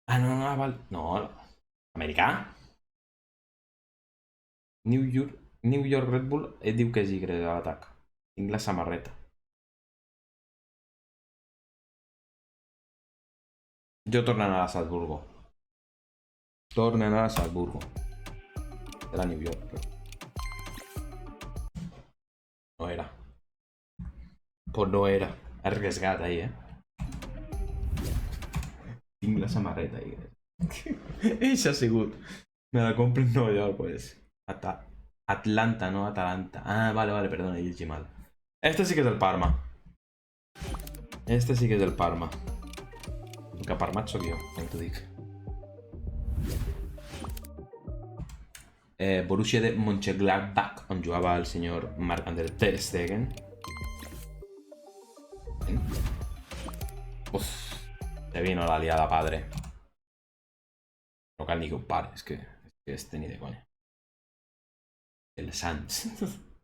Ah, no, val. No, americà? New York Red Bull et diu que és Y a l'atac. Tinc la samarreta. Jo torno a anar a Salzburgo. Torno a anar a Salzburgo. Era New York, però... No era. Pues no era. Arriesgat ahí, Tinc la samarreta ahí. Eixa ha sigut. Me la compro en Nova York, pues. Atlanta, no Atalanta. Ah, vale, perdona, he llegit mal. Este sí que és el Parma. Este sí que és el Parma. El que parmat sóc jo, com t'ho dic. Borussia de Mönchengladbach, on jugava el senyor Marc-André Ter Stegen. Uf, se vino la liada, padre. No cal ni que ho pare, és que este ni de conya. El Sans.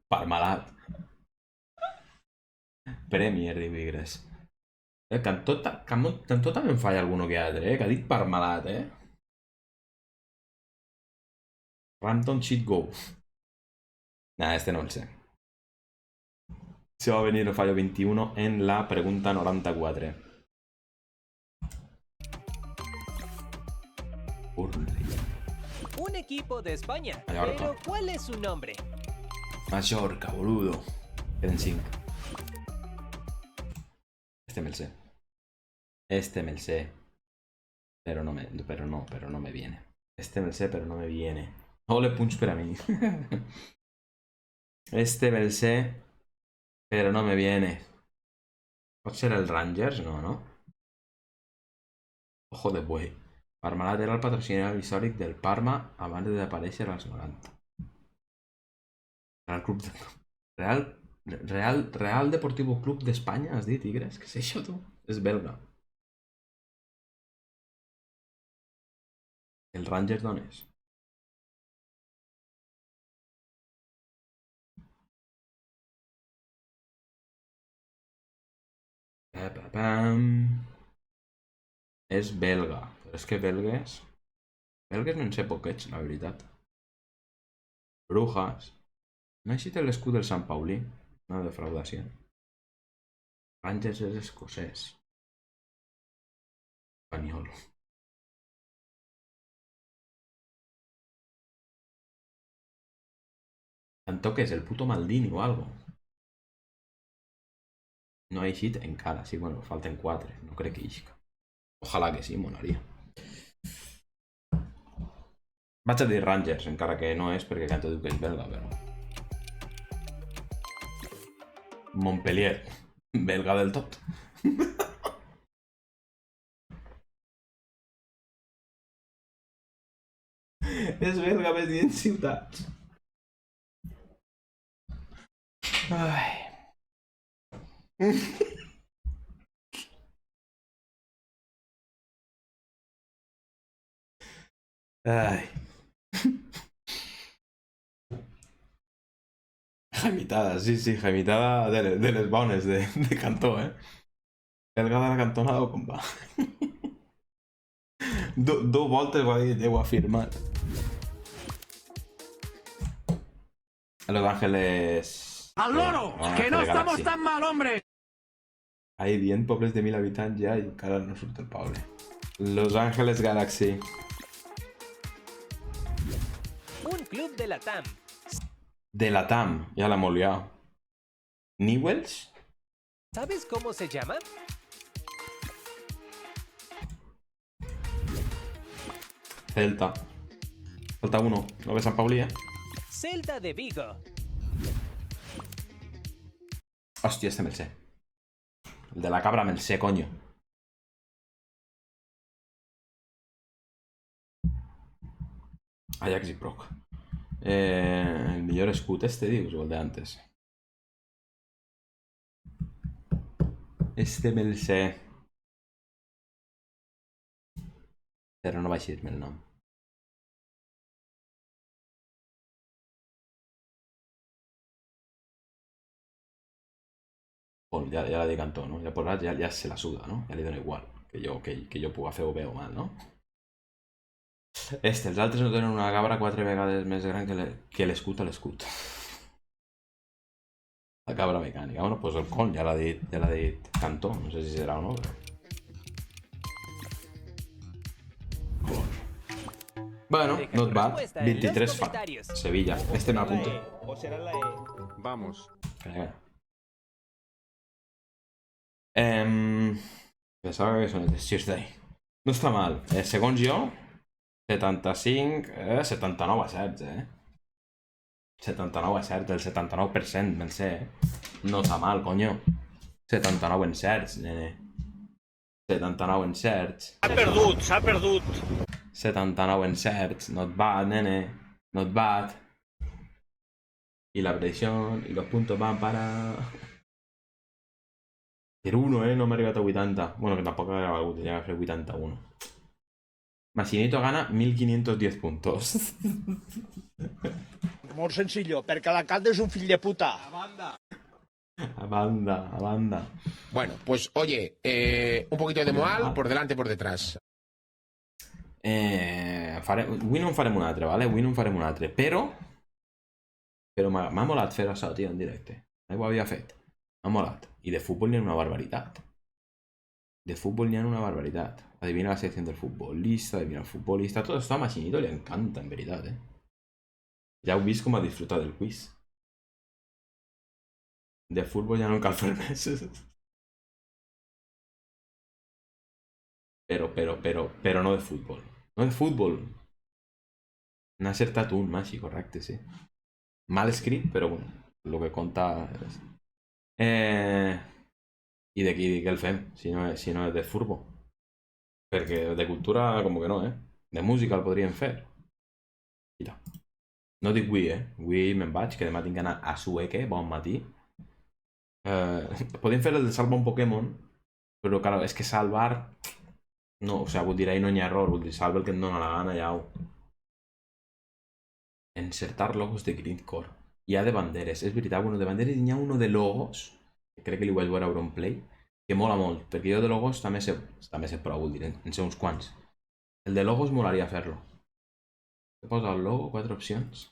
Parmalat. Premier, diu Igres. Cantó també em falla alguno que altre, que ha dit Parmalat, Random Cheat Go. Nah, este no el sé. Se va a venir el fallo 21 en la pregunta 94. Un equipo de España. Mallorca. Pero ¿cuál es su nombre? Mallorca, boludo. Queden 5. Este me el sé. Este me el sé. Pero no me viene. Este me el sé, pero no me viene. Ole punch per a mi. Este me el sé, pero no me viene. ¿Pot ser el Rangers? No, no. Ojo de buey. Parmalat era el patrocinador històric del Parma abans de desaparèixer als 90. Real Club de... Real Deportivo Club d'Espanya, has dit, Tigres? Què és això, tu? És belga. El Rangers d'on és? És belga. Però és que belgues... Belgues no en sé poquets, la veritat. Brujas. No ha així l'escut del Sant Paulí. Una defraudació. Rangers és escocès. Espanyol. Tanto que és el puto Maldini o algo. No ha eixit encara. Sí, bueno, falten 4. No crec que eixi. Ojalà que sí, molaria. Vaig a dir Rangers, encara que no és perquè Canto diu que és belga, però... Montpellier. Belga del tot. És belga més dient ciutats. Ai... Ai... Jaimitada, sí, jaimitada de les bones de Cantó, Belga de la cantonada o com va? Dos voltes ho ha dit, ho ha afirmat. Los Ángeles... ¡Al loro! ¡Que no estamos tan mal, hombre! Hay 10 pobles de 1000 habitants ja i encara no surt el poble. Los Ángeles Galaxy. Un club de la TAM. De la TAM, ya la hemos liado. ¿Newells? ¿Sabes cómo se llama? Celta. Falta uno. ¿Lo ves San Pauli, Celta de Vigo. Hostia, este me el sé. El de la cabra me el sé, coño. Ajax i Proc. El millor escut este, dius, o el de antes? Este me el sé. Però no vaig dir-me el nom. Bueno, ja la dic Antó, no? Ja posat, ja se la suda, no? Ja li dona igual que jo puga fer o bé o mal, no? Els altres no tenen una cabra 4 vegades més gran que l'escut a l'escut. La cabra mecànica. Bueno, pues el con ja l'ha dit Cantó, no sé si serà o no, però... Bueno, not bad. 23 fa. Sevilla. Este me apunto. O será la E. Vamos. Pensava que són els Tuesday. No està mal. Segons jo, 75... 79 acerts, 79 acerts, el 79% me'l sé, No està mal, conyo. 79 encerts, nene. 79 encerts. S'ha perdut. 79 encerts. Not bad, nene. Not bad. Y la presión y los puntos van para... 0-1, no m'ha arribat a 80. Bueno, que tampoc ha valgut, ja va fer 81. Machinito gana 1510 puntos. Molt sencillo, perquè l'alcalde és un fill de puta. A banda. Bueno, pues oye, un poquito de moral, por delante, por detrás. Avui no en farem un altre, vale? Avui no en farem un altre, però m'ha molat fer això, tio, en directe. Mai ho havia fet. M'ha molat. I de futbol n'hi ha una barbaritat. Adivina la sección del futbolista, adivina el futbolista. Todo esto a Machinito le encanta, en veritat, Ja heu vist com ha disfrutat del quiz. De futbol ja no en cal fer més. Però no de futbol. No de futbol. N'ha acertat un, Maxi, correcte, sí. Mal escrit, però bueno, el que compta és... I de què el fem, si no és de furbo? Perquè de cultura, com que no, De música el podríem fer. Mira. No dic avui, Avui me'n vaig, que demà tinc que anar a Sueque, bon matí. Podem fer el de salvar un Pokémon, però, claro, és que salvar... No, o sea, vull dir, ahí no hi ha error, vull dir, salva el que et dona la gana, ja. Encertar logos de Grindcore. Hi ha de banderes, és veritat, bueno, de banderes hi ha uno de logos, que crec que li vaig veure a Auronplay, que mola molt, perquè jo de logos també sé prou, vull dir, en sé uns quants. El de logos molaria fer-lo. Posa el logo, 4 opcions.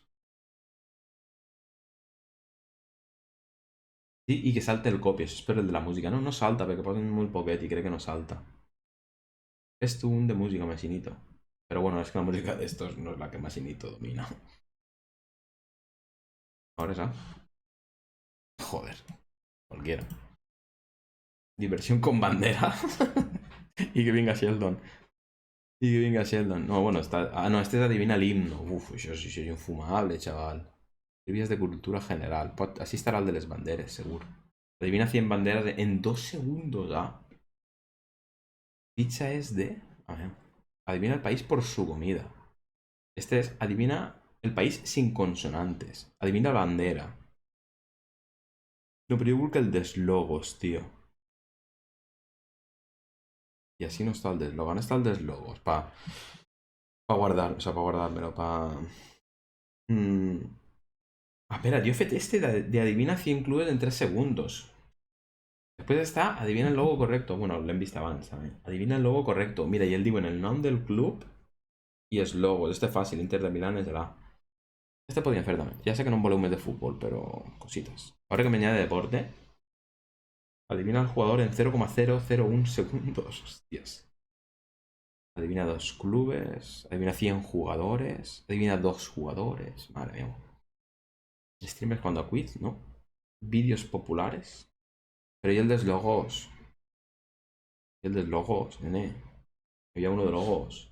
Sí, i que salte el copy, això és per el de la música. No salta, perquè posen molt poquet i crec que no salta. És tu un de música, Machinito. Però bueno, és que la música d'estos no és la que Machinito domina. Ahora esa. Joder. Cualquiera. Diversión con bandera. Y que venga Sheldon. No, bueno, está... Ah, no, este es adivina el himno. Uf, això sí seria infumable, chaval. Trivias de cultura general. Así estará el de les banderes, seguro. Adivina 100 banderas en 2 segundos, Pizza es de... A ver. Adivina el país por su comida. Este es... Adivina el país sin consonantes. Adivina la bandera. No, pero yo busco el deslogos, tío. Y así no está el deslogo. No está el deslogos. Para guardar. O sea, para guardármelo. Espera, yo he fet este de adivina 100 clubes en 3 segundos. Después está, adivina el logo correcto. Bueno, l'hem vist abans, també. Adivina el logo correcto. Mira, y él diu en el nom del club y es logo. Este fácil, Inter de Milán es de la... Este podrían fer també. Ya sé que no en voleu més de fútbol, pero cositas. Ahora que me añade deporte. Adivina al jugador en 0,001 segundos. Hostias. Adivina 2 clubes. Adivina 100 jugadores. Adivina 2 jugadores. Madre mía. Streamers cuando a quiz, ¿no? Vídeos populares. Pero ¿y el de logos? ¿Y el de logos, nene? Había uno de logos.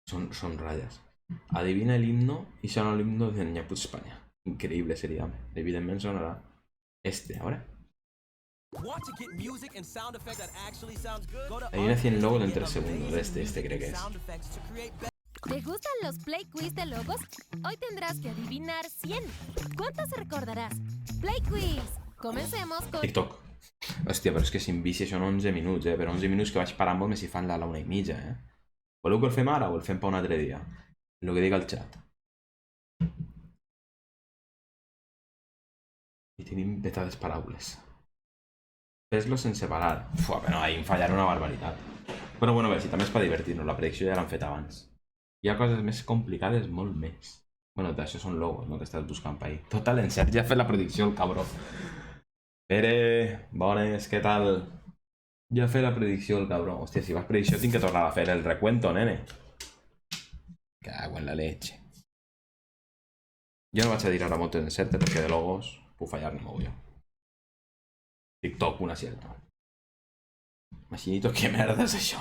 Son rayas. Adivina el himno y suena el himno de Ñaput España. Increíble sería. Evidentemente sonará este ahora. Adivina 100 logos en 3 segundos. Este creo que es. ¿Te gustan los Play Quiz de logos? Hoy tendrás que adivinar 100. ¿Cuántos recordarás? Play Quiz. Comencemos con... TikTok. Hòstia, però és que sin bici són 11 minuts, però 11 minuts que vaig parar molt me si fan la 1:30, Voleu que el fem ara o el fem per un altre dia? El que diga el xat. I tenim vetades paraules. Fes-lo sense parar. Uf, però ahí em fallarà una barbaritat. Bueno, a veure, si també és per divertir-nos. La predicció ja l'han fet abans. Hi ha coses més complicades, molt més. Bueno, això són logos, no? Que estàs buscant per ahí. Total, en cert, ja ha fet la predicció el cabró. Pere, bones, què tal? Ja ha fet la predicció el cabró. Hòstia, si vas predicció tinc que tornar a fer el recuento, nene. Cago en la leche. Jo no vaig a dir ara molt en cert, perquè de logos puc fallar ni mogo jo. TikTok, un acierto. Machinito, què merda és això?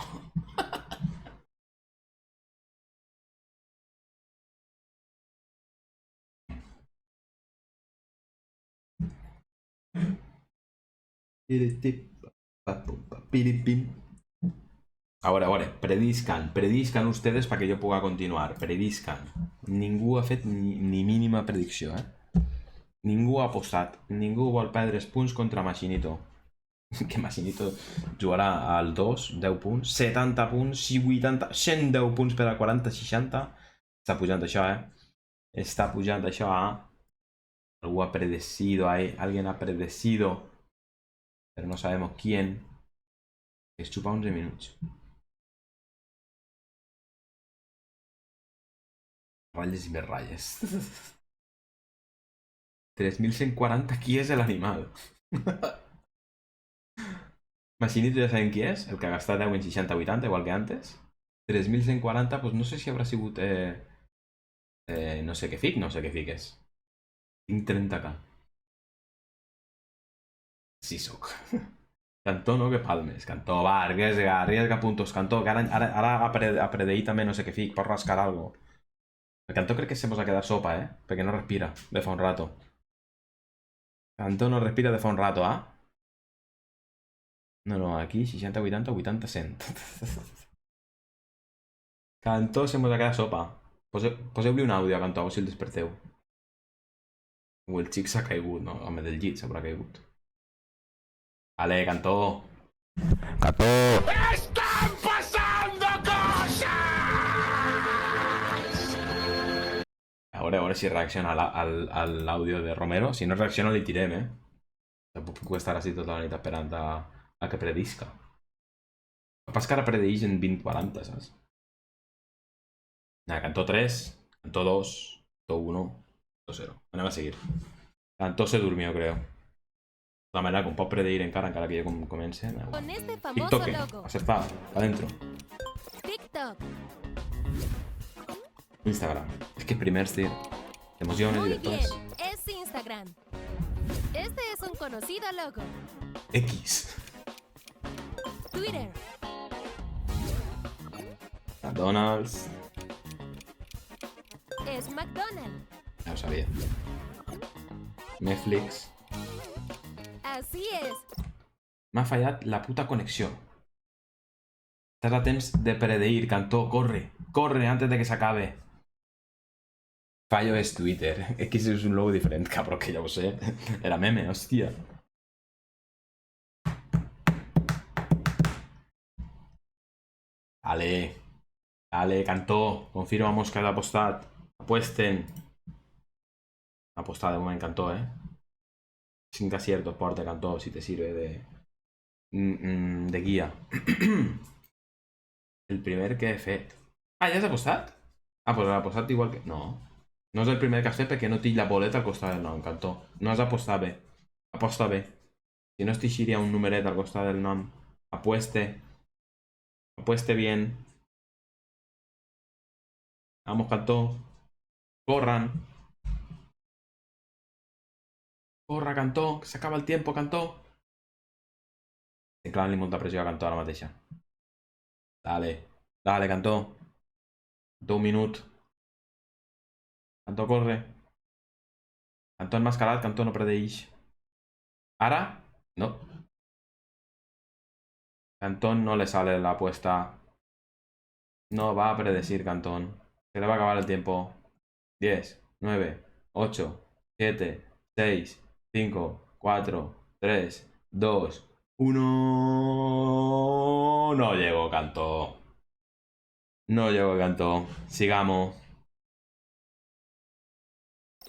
Ahora, prediscan ustedes para que yo pueda continuar. Prediscan. Ningú ha fet ni mínima predicció, Ningú ha apostat. Ningú vol perdre els punts contra Machinito. Que Machinito jugarà al 2, 10 punts, 70 punts, 80, 110 punts per a 40, 60. Està pujant això, Está pujant això, Algú ha predecido ahí. Alguien ha predecido. Pero no sabemos quién. Es chupa 11 minuts. Ratlles i més ratlles. 3140, qui és l'animal? Machinito ja sabem qui és, el que ha gastat 10 en 60-80, igual que antes. 3140, pues no sé si haurà sigut... no sé què fic, no sé què fic és. Tinc 30k. Sí soc. Cantó no que palmes. Cantó, va, arriesga puntos. Cantó, que ara ha predeit també no sé què fic, pot rascar algo. El Cantó crec que se mos ha quedat sopa, perquè no respira de fa un rato. Cantó no respira de fa un rato, No, aquí 60, 80, 80, 100. Cantó se mos ha quedat sopa. Poseu-li un àudio a Cantó, a veure si el desperteu. O el xic s'ha caigut, no? Home, del llit s'haurà caigut. Vale, Cantó. Cantó. ¡Están pasando cosas! A veure si reacciona a l'àudio de Romero. Si no reacciona, li tirem, Tampoc puc estar així tota la nit esperant a que predisca. El que passa que ara predeix en 20-40, saps? Cantó 3, Cantó 2, Cantó 1, Cantó 0. Anem a seguir. Cantó se durmió, creo. De la manera com pot predeir encara que ja comence. Con este famoso TikTok, logo. acertar, adentro. TikTok. Instagram. Es que primer tío. Emociones y Muy bien, después. es Instagram. Este es un conocido logo. X. Twitter. McDonald's. Es McDonald's. Ya lo sabía. Netflix. Así es. M'ha fallat la puta connexió. Estàs a temps de predeir, Cantó, corre. Corre antes de que s'acabe. Fallo es Twitter. X es un logo diferente, cabrón, que ya lo sé. Era meme, hostia. Dale. Dale, Cantó. Confirmamos que ha apostat. Apuesten. Apostada de moment, Cantó, 5 aciertos porta, Cantó, si te sirve de guía. El primer que he fet. Ah, ja has apostat? Ah, pues l'ha apostat igual que... No. No és el primer que has fet perquè no tinc la boleta al costat del nom, Cantó. No has apostat bé. Aposta bé. Si no es teixiria un numeret al costat del nom. Apueste. Apueste bien. Vamos, Cantó. Corran. Corra, Cantó, que s'acaba el tiempo, Cantó. Estic clavant-li molta pressió a Cantó ara mateixa. Dale. Dale, Cantó. Cantó, un minut. Cantó, corre. Cantó enmascarat, Cantó no predeix. Ara? No. Cantón no le sale la apuesta. No va a predecir, Cantón. Se le va a acabar el tiempo. 10, 9, 8, 7, 6, 5, 4, 3, 2, 1... No llegó, Cantó. No llegó, Cantó. Sigamos.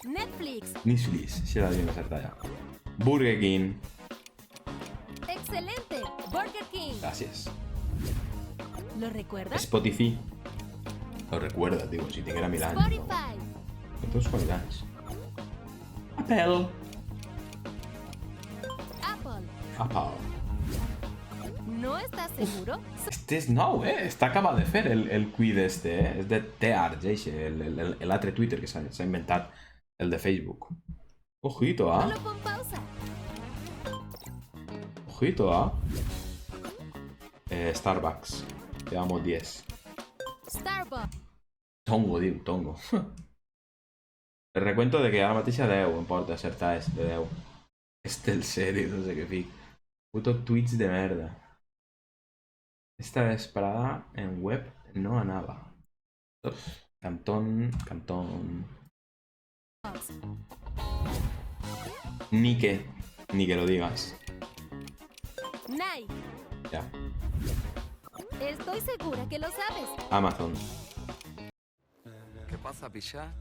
Netflix. Netflix, si era bien acertada ya. Burger King. Excelente. Burger King. Gracias. ¿Lo recuerdas? Spotify. Lo recuerdas, digo, si te queda mil años. Spotify. Con todos cualidades. Apple. Apple. ¿No estás seguro? Este es nou, Està acabat de fer el quiz este, És de Teart, l'altre Twitter que s'ha inventat, el de Facebook. Ojito, Solo pon pausa. Ojito, Starbucks. Llevamos 10. Starbucks. Tongo, diu, tongo. El recuento de que ara mateix 10 em porta acertar és de 10. El serio, no sé què fic. Puto tweets de merda. Esta vesprada en web no anava. Cantón. Ni que lo digas. Nike. Ya. Estoy segura que lo sabes. Amazon. ¿Qué pasa, picha?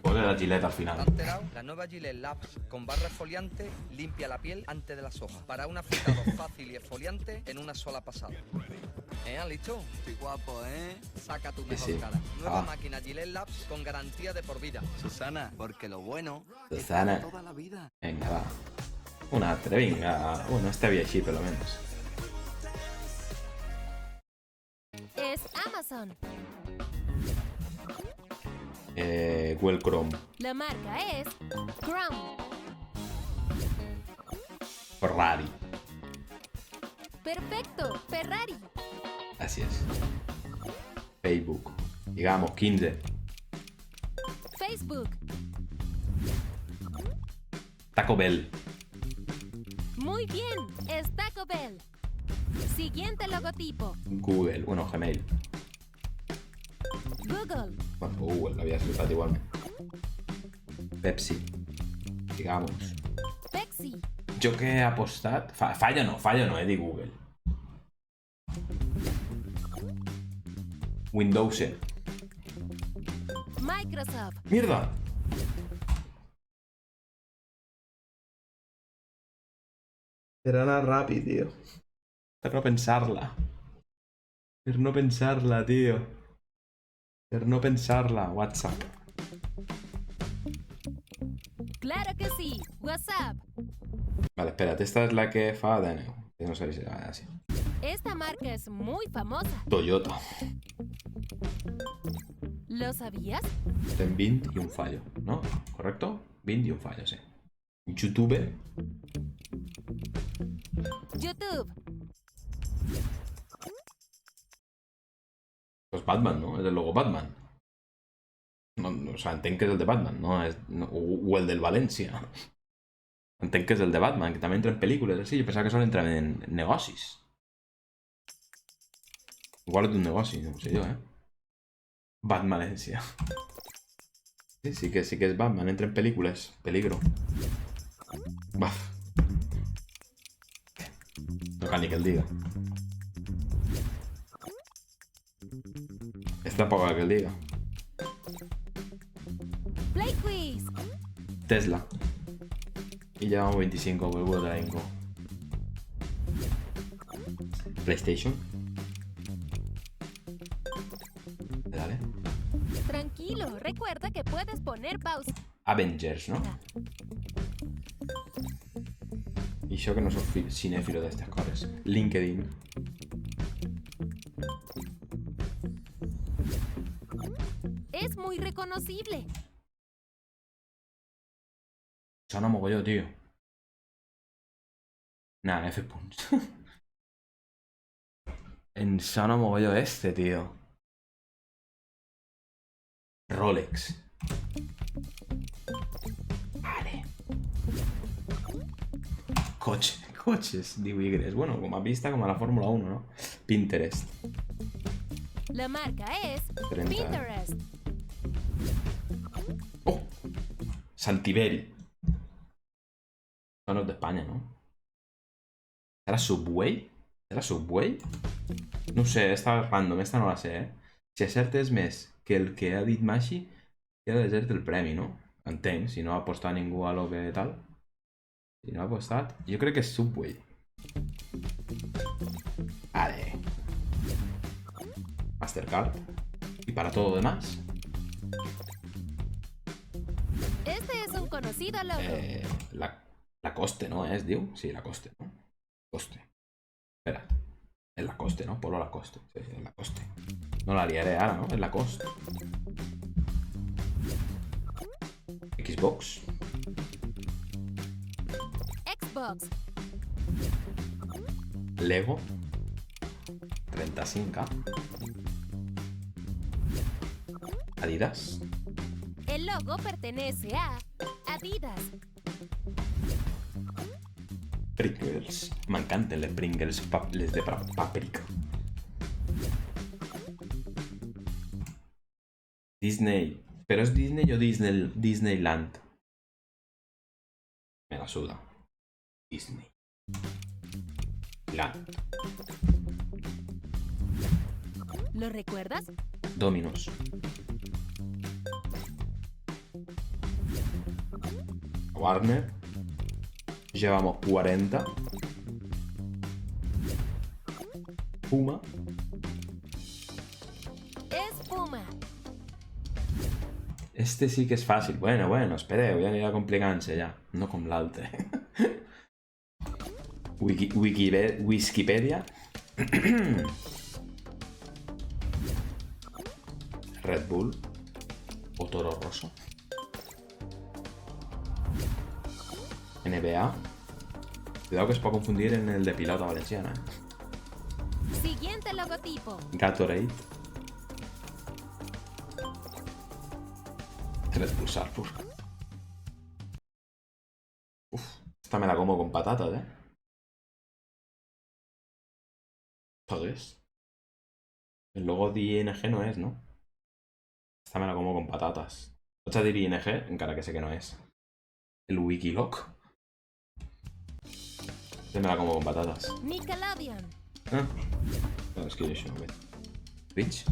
Pone la Gillette al ¿Te final. has enterado? La nueva Gillette Labs con barra exfoliante limpia la piel antes de las hojas para un afeitado fácil y exfoliante en una sola pasada. ¿Listo? Estoy guapo, ¿eh? Saca tu mejor Sí. cara. Nueva Ah. máquina Gillette Labs con garantía de por vida. Susana, porque lo bueno Susana. es para toda la vida. Venga, va. Un altre, vinga. Bueno, este havia així, per lo menos. Es Amazon. Google Chrome. La marca es Chrome. Ferrari. Perfecto, Ferrari. Así es. Facebook. Digamos, 15. Facebook. Taco Bell. Muy bien, es Taco Bell. Siguiente logotipo. Google. Bueno, Gmail. Google. Bueno, Google, l'havia saltat igualment. Pepsi. Digamos. Pepsi. Jo que he apostat... Fallo no, he dit Google. Windows. Microsoft. ¡Mierda! Era anar ràpid, tio. Per no pensar-la. Per no pensar-la, tio. Per no pensar-la. WhatsApp. Claro que sí, WhatsApp. Vale, espérate. Esta es la que fa DNU. No sé si va así. Esta marca es muy famosa. Toyota. ¿Lo sabías? Ten 20 y un fallo, ¿no? ¿Correcto? 20 y un fallo, sí. YouTube. YouTube. Pues Batman, ¿no? Es el logo Batman. No, o sea, entenc que és el de Batman, no? O el del València. Entenc que és el de Batman, que també entra en pel·lícules, així. Jo pensava que solo entra en negocis. Igual és d'un negoci, no ho sé jo, eh? Batman València. Sí que és Batman, entra en pel·lícules. Peligro. Baf. No cal ni que el diga. Esta tampoco cal que el diga. Play Quiz. Tesla. Y llevamos 25 por el vuelo de la Inco. PlayStation. Dale. Tranquilo, recuerda que puedes poner pausa. Avengers, ¿no? Y yo que no soy cinéfilo de estas cosas. LinkedIn. Es muy reconocible. Sona mogolló, tío. Nah, F punts. En sona mogolló este, tío. Rolex. Vale. Coches, digo Igres. Bueno, como a vista, como a la Fórmula 1, ¿no? Pinterest. La marca es 30. Pinterest. ¡Oh! Saltiveri. No es de España, ¿no? ¿Era Subway? ¿Era Subway? No sé, esta es random, esta no la sé, eh? Si acertes més que el que ha dit Mashi, queda desert el premi, no? Entenc, si no ha apostat ningú a lo que tal. Si no ha apostat... Jo crec que és Subway. Vale. Mastercard. Y para todo lo demás... Este es un conocido logo. Lacoste, ¿no? ¿Es, diu? Sí, Lacoste, ¿no? Lacoste. Espera. Es Lacoste, ¿no? Polo Lacoste. Sí, es Lacoste. No la liaré ahora, ¿no? Es Lacoste. Xbox. Xbox. Lego. 35. Adidas. El logo pertenece a Adidas. Pringles. M'encanten les Pringles, les de paprika. Disney. Però és Disney o Disneyland? Me la suda. Disney. Land. ¿Lo recuerdas? Dominos. Warner. Llevamos 40. Puma. Es Puma. Este sí que es fàcil. Bueno, espereu, ja anirà complicant-se ja. No com l'altre. Wikipedia. Red Bull. O Toro Rosso. NBA. Cuidado que es pot confundir en el de pilota valenciana. Siguiente logotipo. Gatorade. Red Bull Salzburg. Uf, esta me la como con patatas, ¿eh? ¿Todo es? El logo de ING no es, ¿no? Esta me la como con patatas. Otra de ING, encara que sé que no es. El Wikiloc. Esta me la como con patatas. Nickelodeon. Ah. No, és que jo això no ho veig. Twitch?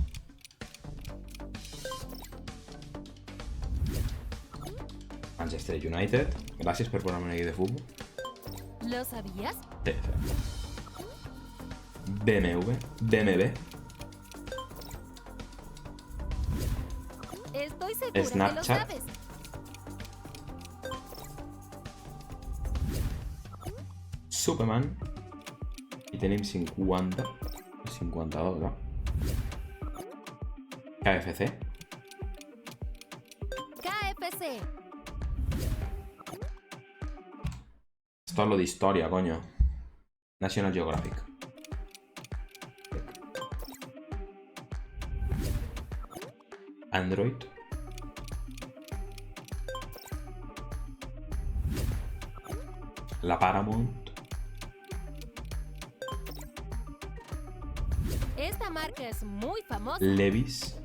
Manchester United. Gràcies per posar-me aquí de futbol. ¿Lo sabías? Sí. BMW. Estoy segura que lo Snapchat. sabes. Superman. I tenim 50. 52, va. KFC. KFC. Esto es lo de historia, coño. National Geographic. Android. La Paramount. Esta marca es muy famosa. Levi's.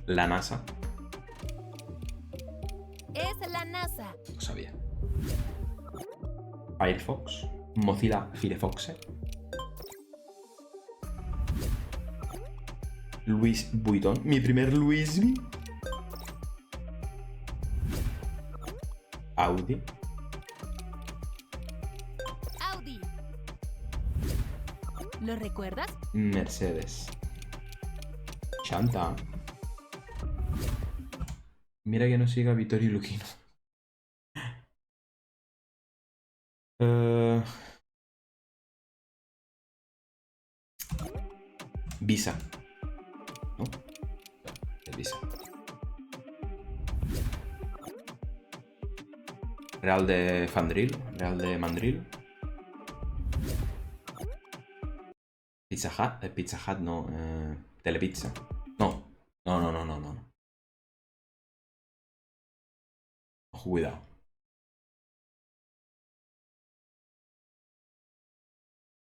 La NASA. Es la NASA. Lo sabía. Firefox. Mozilla Firefox. Louis Vuitton. Mi primer Louis V. Audi. Audi. ¿Lo recuerdas? Mercedes. Chanta. Mira que no siga Vittorio Luquino. Visa. ¿No? El Visa. Real de Fandril. Real de Mandril. Pizza Hut. Pizza Hut no. Telepizza. No. No. Cuidado.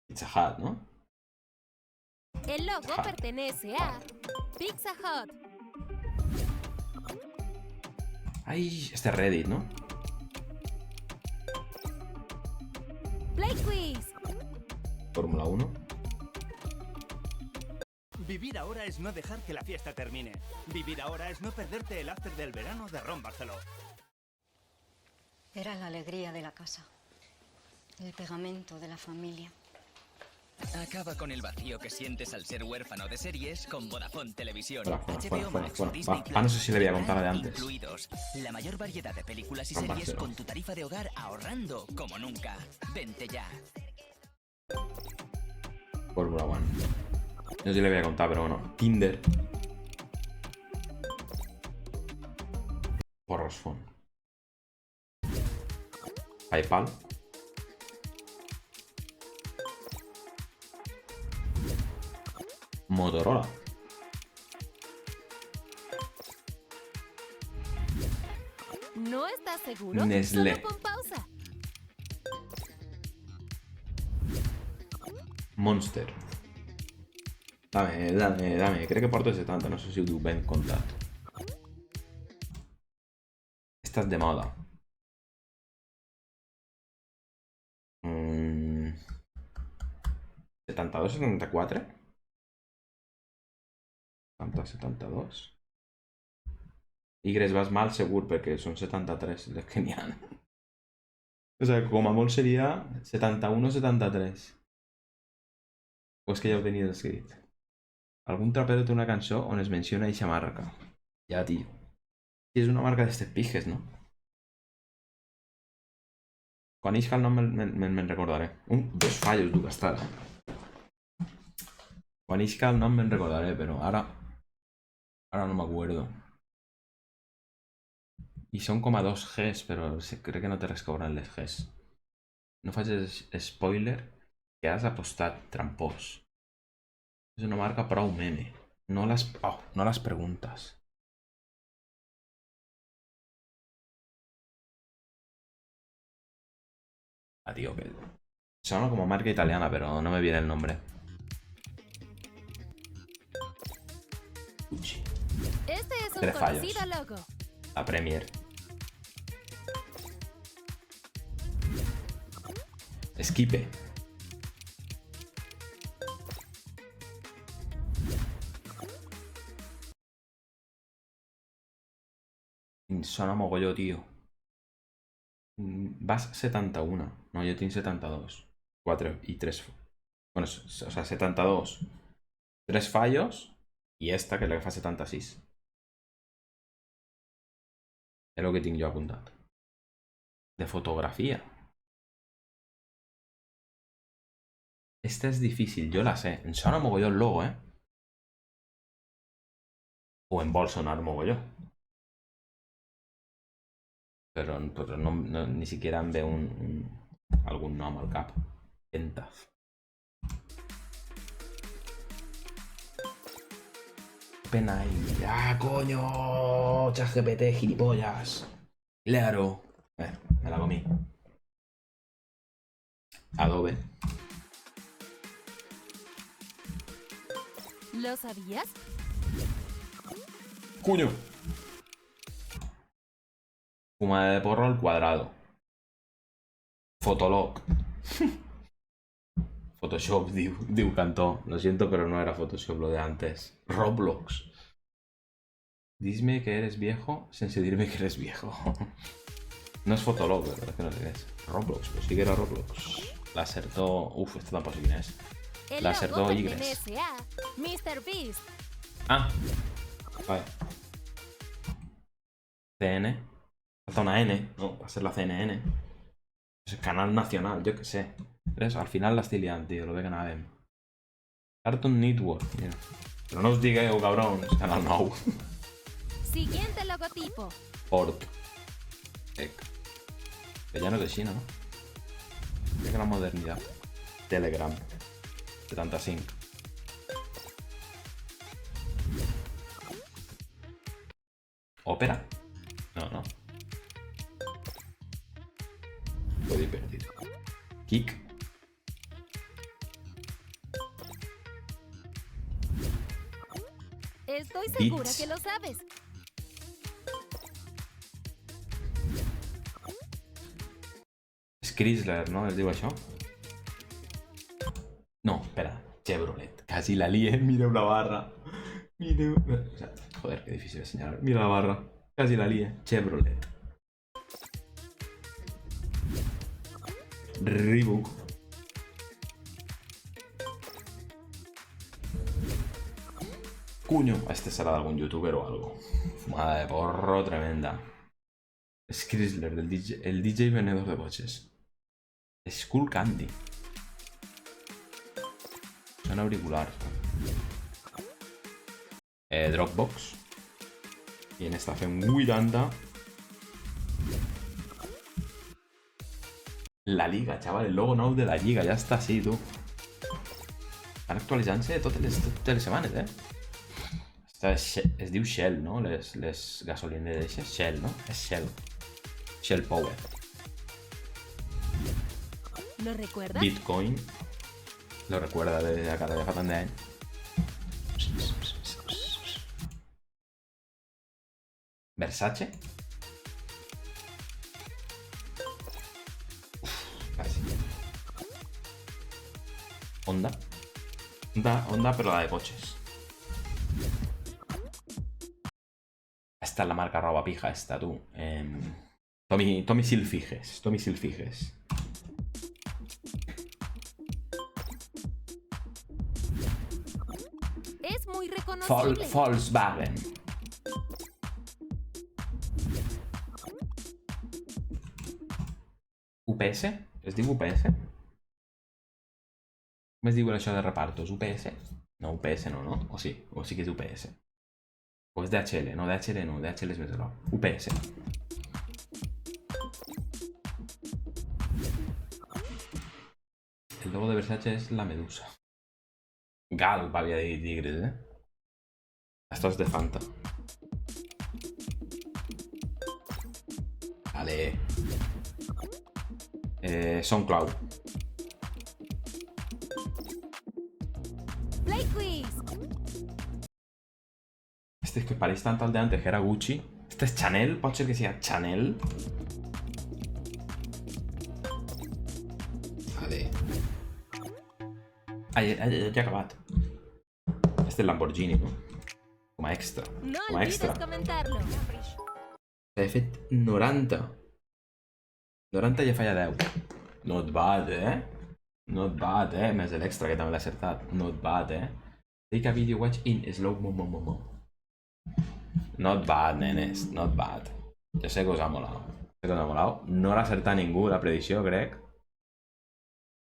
Pizza Hut, ¿no? El logo Ajá. pertenece a Pizza Hut. Ay, este es Reddit, ¿no? Play Quiz. Fórmula 1. Vivir ahora es no dejar que la fiesta termine. Vivir ahora es no perderte el after del verano de Ron Barceló. Era la alegría de la casa, el pegamento de la familia. Acaba con el vacío que sientes al ser huérfano de series con Vodafone Televisión. Fuera. Max o Disney Ah, no sé si le voy a contar de Plus antes. incluidos. La mayor variedad de películas y Ron series Barceló. con tu tarifa de hogar ahorrando como nunca. Vente ya. Fórmula 1. No sé si le voy a contar, pero bueno. Tinder. Porros Phone. PayPal. Motorola. ¿No estás seguro? Nestlé. Solo pon pausa. Monster. Dame. Crec que porto 70, no sé si ho ben comptat. Esta es de moda. 72, 74. 72. Y vas mal segur perquè són 73 les que n'hi ha. O sigui, com a molt seria 71 o 73. O és que ja ho tenia escrit. Algun trapero té una cançó on es menciona eixa marca. Ja, tio. I és una marca d'estes pijes, no? Quan isca el nom me'n recordaré. Dos fallos du gastar, Quan isca el nom me'n recordaré, però ara no m'acuerdo. I són com a 2 Gs, però crec que no té res que veure amb les Gs. No facis spoiler que has apostat, trampós. És una marca prou meme. No les preguntes. Ah, tío, que sona como marca italiana, pero no me viene el nombre. Gucci. Este es un 3 fallos. conocido logo. La Premier. Esquipe. Sona mogolló, tío. Vas 71. No, yo tengo 72. 4 y 3. Bueno, o sea, 72. 3 fallos. Y esta, que es la que fa 76. És el que tinc jo apuntat. De fotografia. Esta és difícil, jo la sé. Em sona mogolló el logo, O em vol sonar mogolló. Però no, ni siquiera em ve algun nom al cap. Pentaf. Pena ahí. ¡Ah, coño! ChatGPT, gilipollas. Claro. Me la comí. Adobe. ¿Lo sabías? ¡Coño! Fumada de porro al cuadrado. Fotolog. Photoshop, diu cantó. Lo siento, pero no era Photoshop lo de antes. Roblox. Dime que eres viejo sin decirme que eres viejo. No es Fotolog, la verdad que no sé qué es. Roblox, pues sí que era Roblox. La acertó... Uf, esto tampoco sé quién es. La acertó Y. Mr. Beast. Ah. Vale. CN. Falta una N. No, va a ser la CNN. Es el canal nacional, yo qué sé. ¿Ves? Al final la estic liant, tío. Lo ve que anàvem. Cartoon Network. Mira. Pero no os digueu, cabrons. Canal 9. Siguiente logotipo. Port. Que ya no es de China, ¿no? Qué gran modernidad. Telegram. 75. ¿Ópera? No. Puedo ir perdido. Kik. Estoy segura Beats. que lo sabes. És Chrysler, no? Es diu això? No, espera. Chevrolet. Casi la lié. Mireu la barra. Mireu... O sea, joder, qué difícil de señalar. Mira la barra. Casi la lié. Chevrolet. Reebok. Cuño. Este será de algún youtuber o algo. Fumada de porro tremenda. Es Chrysler, el DJ vendedor de coches. Skull Candy. Son auricular. Dropbox. Y en esta fem 80. La Liga, chaval. El logo nou de la Lliga. Ja està així, tu. Estan actualitzant-se totes les setmanes, Es diu Shell, no? Les gasolines d'eixes. Shell, no? És Shell. Shell Power. ¿Lo recuerdas? Bitcoin. Lo recuerda de cada de fa tant d'any. Versace. Honda. Honda, pero la de coches. Esta es la marca roba pija, esta, tú. Tommy Hilfiger. Tommy Hilfiger. Es muy reconocible. Volkswagen. UPS? Es diu UPS? Com es diu això de repartos? UPS? No, UPS no, no? O sí? O sí que és UPS? O és DHL? No, DHL no. DHL és més gros. UPS. El logo de Versace és la medusa. Galp havia dit tigres, eh? Esto és de Fanta. Vale. Son Clau. Play Quiz. Este es que pareix tant al de antes, que era Gucci. Este és Chanel, pot ser que sigui Chanel. Vale. Ja he acabat. Este és Lamborghini, no? Com a extra. No Com a extra. olvides comentarlo. He fet 90. 90 ja falla 10. Not bad, eh? Not bad, eh? Més l'extra, que també l'he acertat. Not bad, eh? Take a video watch in slow mo. Not bad, nenes. Not bad. Jo sé que us ha molat. No l'ha acertat ningú, la predicció, crec.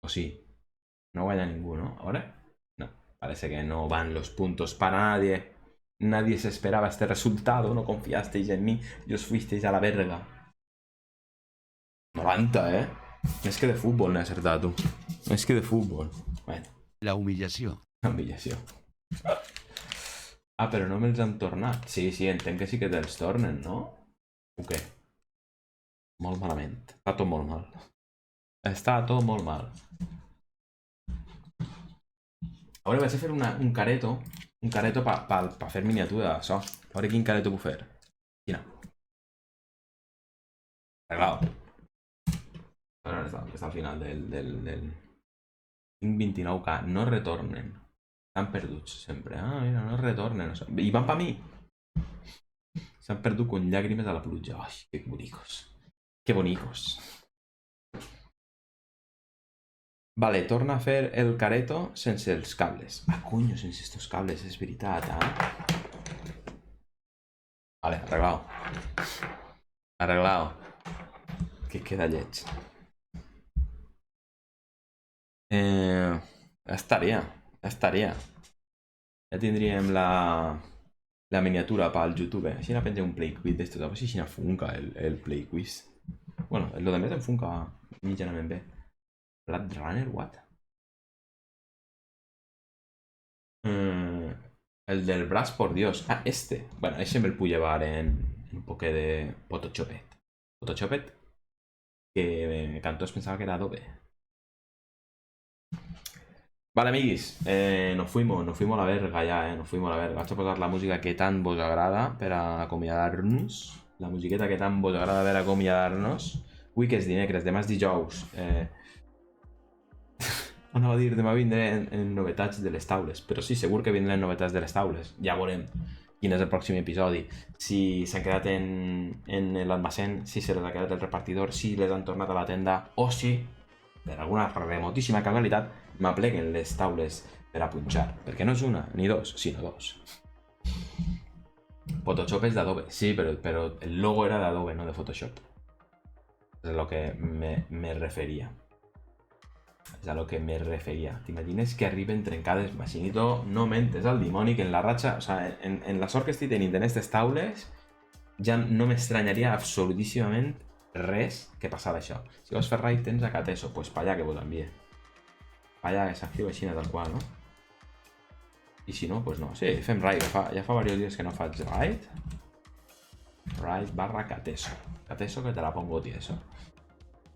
O sí. No guanya ningú, ¿no? ¿Ahora? No. Parece que no van los puntos para nadie. Nadie se esperaba este resultado. No confiasteis en mí y os fuisteis a la verga. 90, eh? Més que de futbol n'he acertat, tu. Més que de futbol. Bueno. La humillació. La humillació. Ah, però no me'ls han tornat. Sí, entenc que sí que te'ls tornen, no? O què? Molt malament. Està tot molt mal. Està tot molt mal. Ara vaig a fer un careto. Un careto per fer miniatura d'això. A veure quin careto puc fer. Quina? Arreglado. Ara està al final del... Tinc 29k. No retornen. Estan perduts sempre. Ah, mira, no retornen. I van per mi. S'han perdut con llàgrimes a la pluja. Ai, que bonicos. Que bonicos. Vale, torna a fer el careto sense els cables. Ah, coño, sense estos cables, és veritat, eh? Vale, arreglado. Arreglado. Que queda lleig. Ja estaria. Ja tindríem la miniatura pel YouTube. Així no pengem un play quiz d'estos. A veure si no funca el play quiz. Bueno, lo de més em funca mitjanament bé. Blood Runner, what? El del braç, por Dios. Ah, este. Bueno, ese me el puc llevar en un poquet de Photoshopet. Photoshopet que Cantós pensava que era Adobe. Vale, amiguis, nos fuimos a la verga ya, nos fuimos a la verga. Vaig a posar la música que tant vos agrada per a acomiadar-nos. La musiqueta que tant vos agrada per a acomiadar-nos. Avui que és dimecres, demà és dijous. Anava a dir, demà vindré en novetats de les taules. Però sí, segur que vindré en novetats de les taules. Ja veurem quin és el pròxim episodi. Si s'han quedat en l'almacén, si se les ha quedat el repartidor, si les han tornat a la tenda, o si, per alguna remotíssima casualitat, m'apleguen les taules per a punxar. Perquè no és una, ni dos, sinó dos. Photoshop és d'Adobe. Sí, però el logo era d'Adobe, no de Photoshop. És a lo que me referia. És a lo que me referia. T'imagines que arriben trencades? Machinito, no mentes al dimoni que en la ratxa... O sea, en la sort que estic tenint en aquestes taules ja no m'estranyaria absolutíssimament res que passava això. Si vols fer raid tens a Cateso, pues pa allà que vos envie. Pa allà que s'activa així tal qual, no? I si no, pues no. Sí, fem raid. Ja fa diversos dies que no faig raid. Raid barra Cateso. Cateso que te la pongo tieso.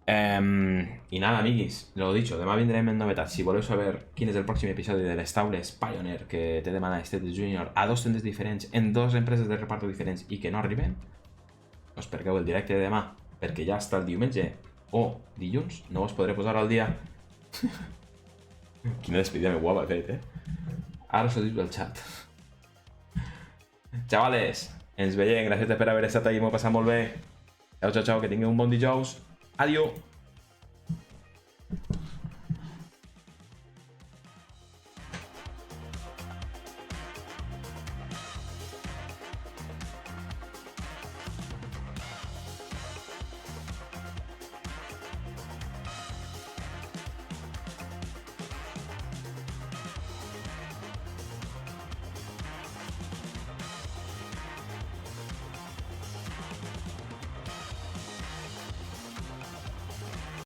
Y nada, amiguis, lo dicho, demà vindrem en novetats. Si voleu saber quin és el pròxim episodi de les taules Pioneer que te demana Estet Junior a dos tendes diferents, en dos empreses de reparto diferents i que no arriben, us perqueu el directe de demà, perquè ja està el diumenge o dilluns, no us podré posar al dia. Quina despedida més guapa he fet, Ara s'ho dius al xat. Chavales, ens veiem. Gràcies per haver estat ahí. M'ho he passat molt bé. Ciao, ciao, ciao. Que tingueu un bon dijous. Adiós.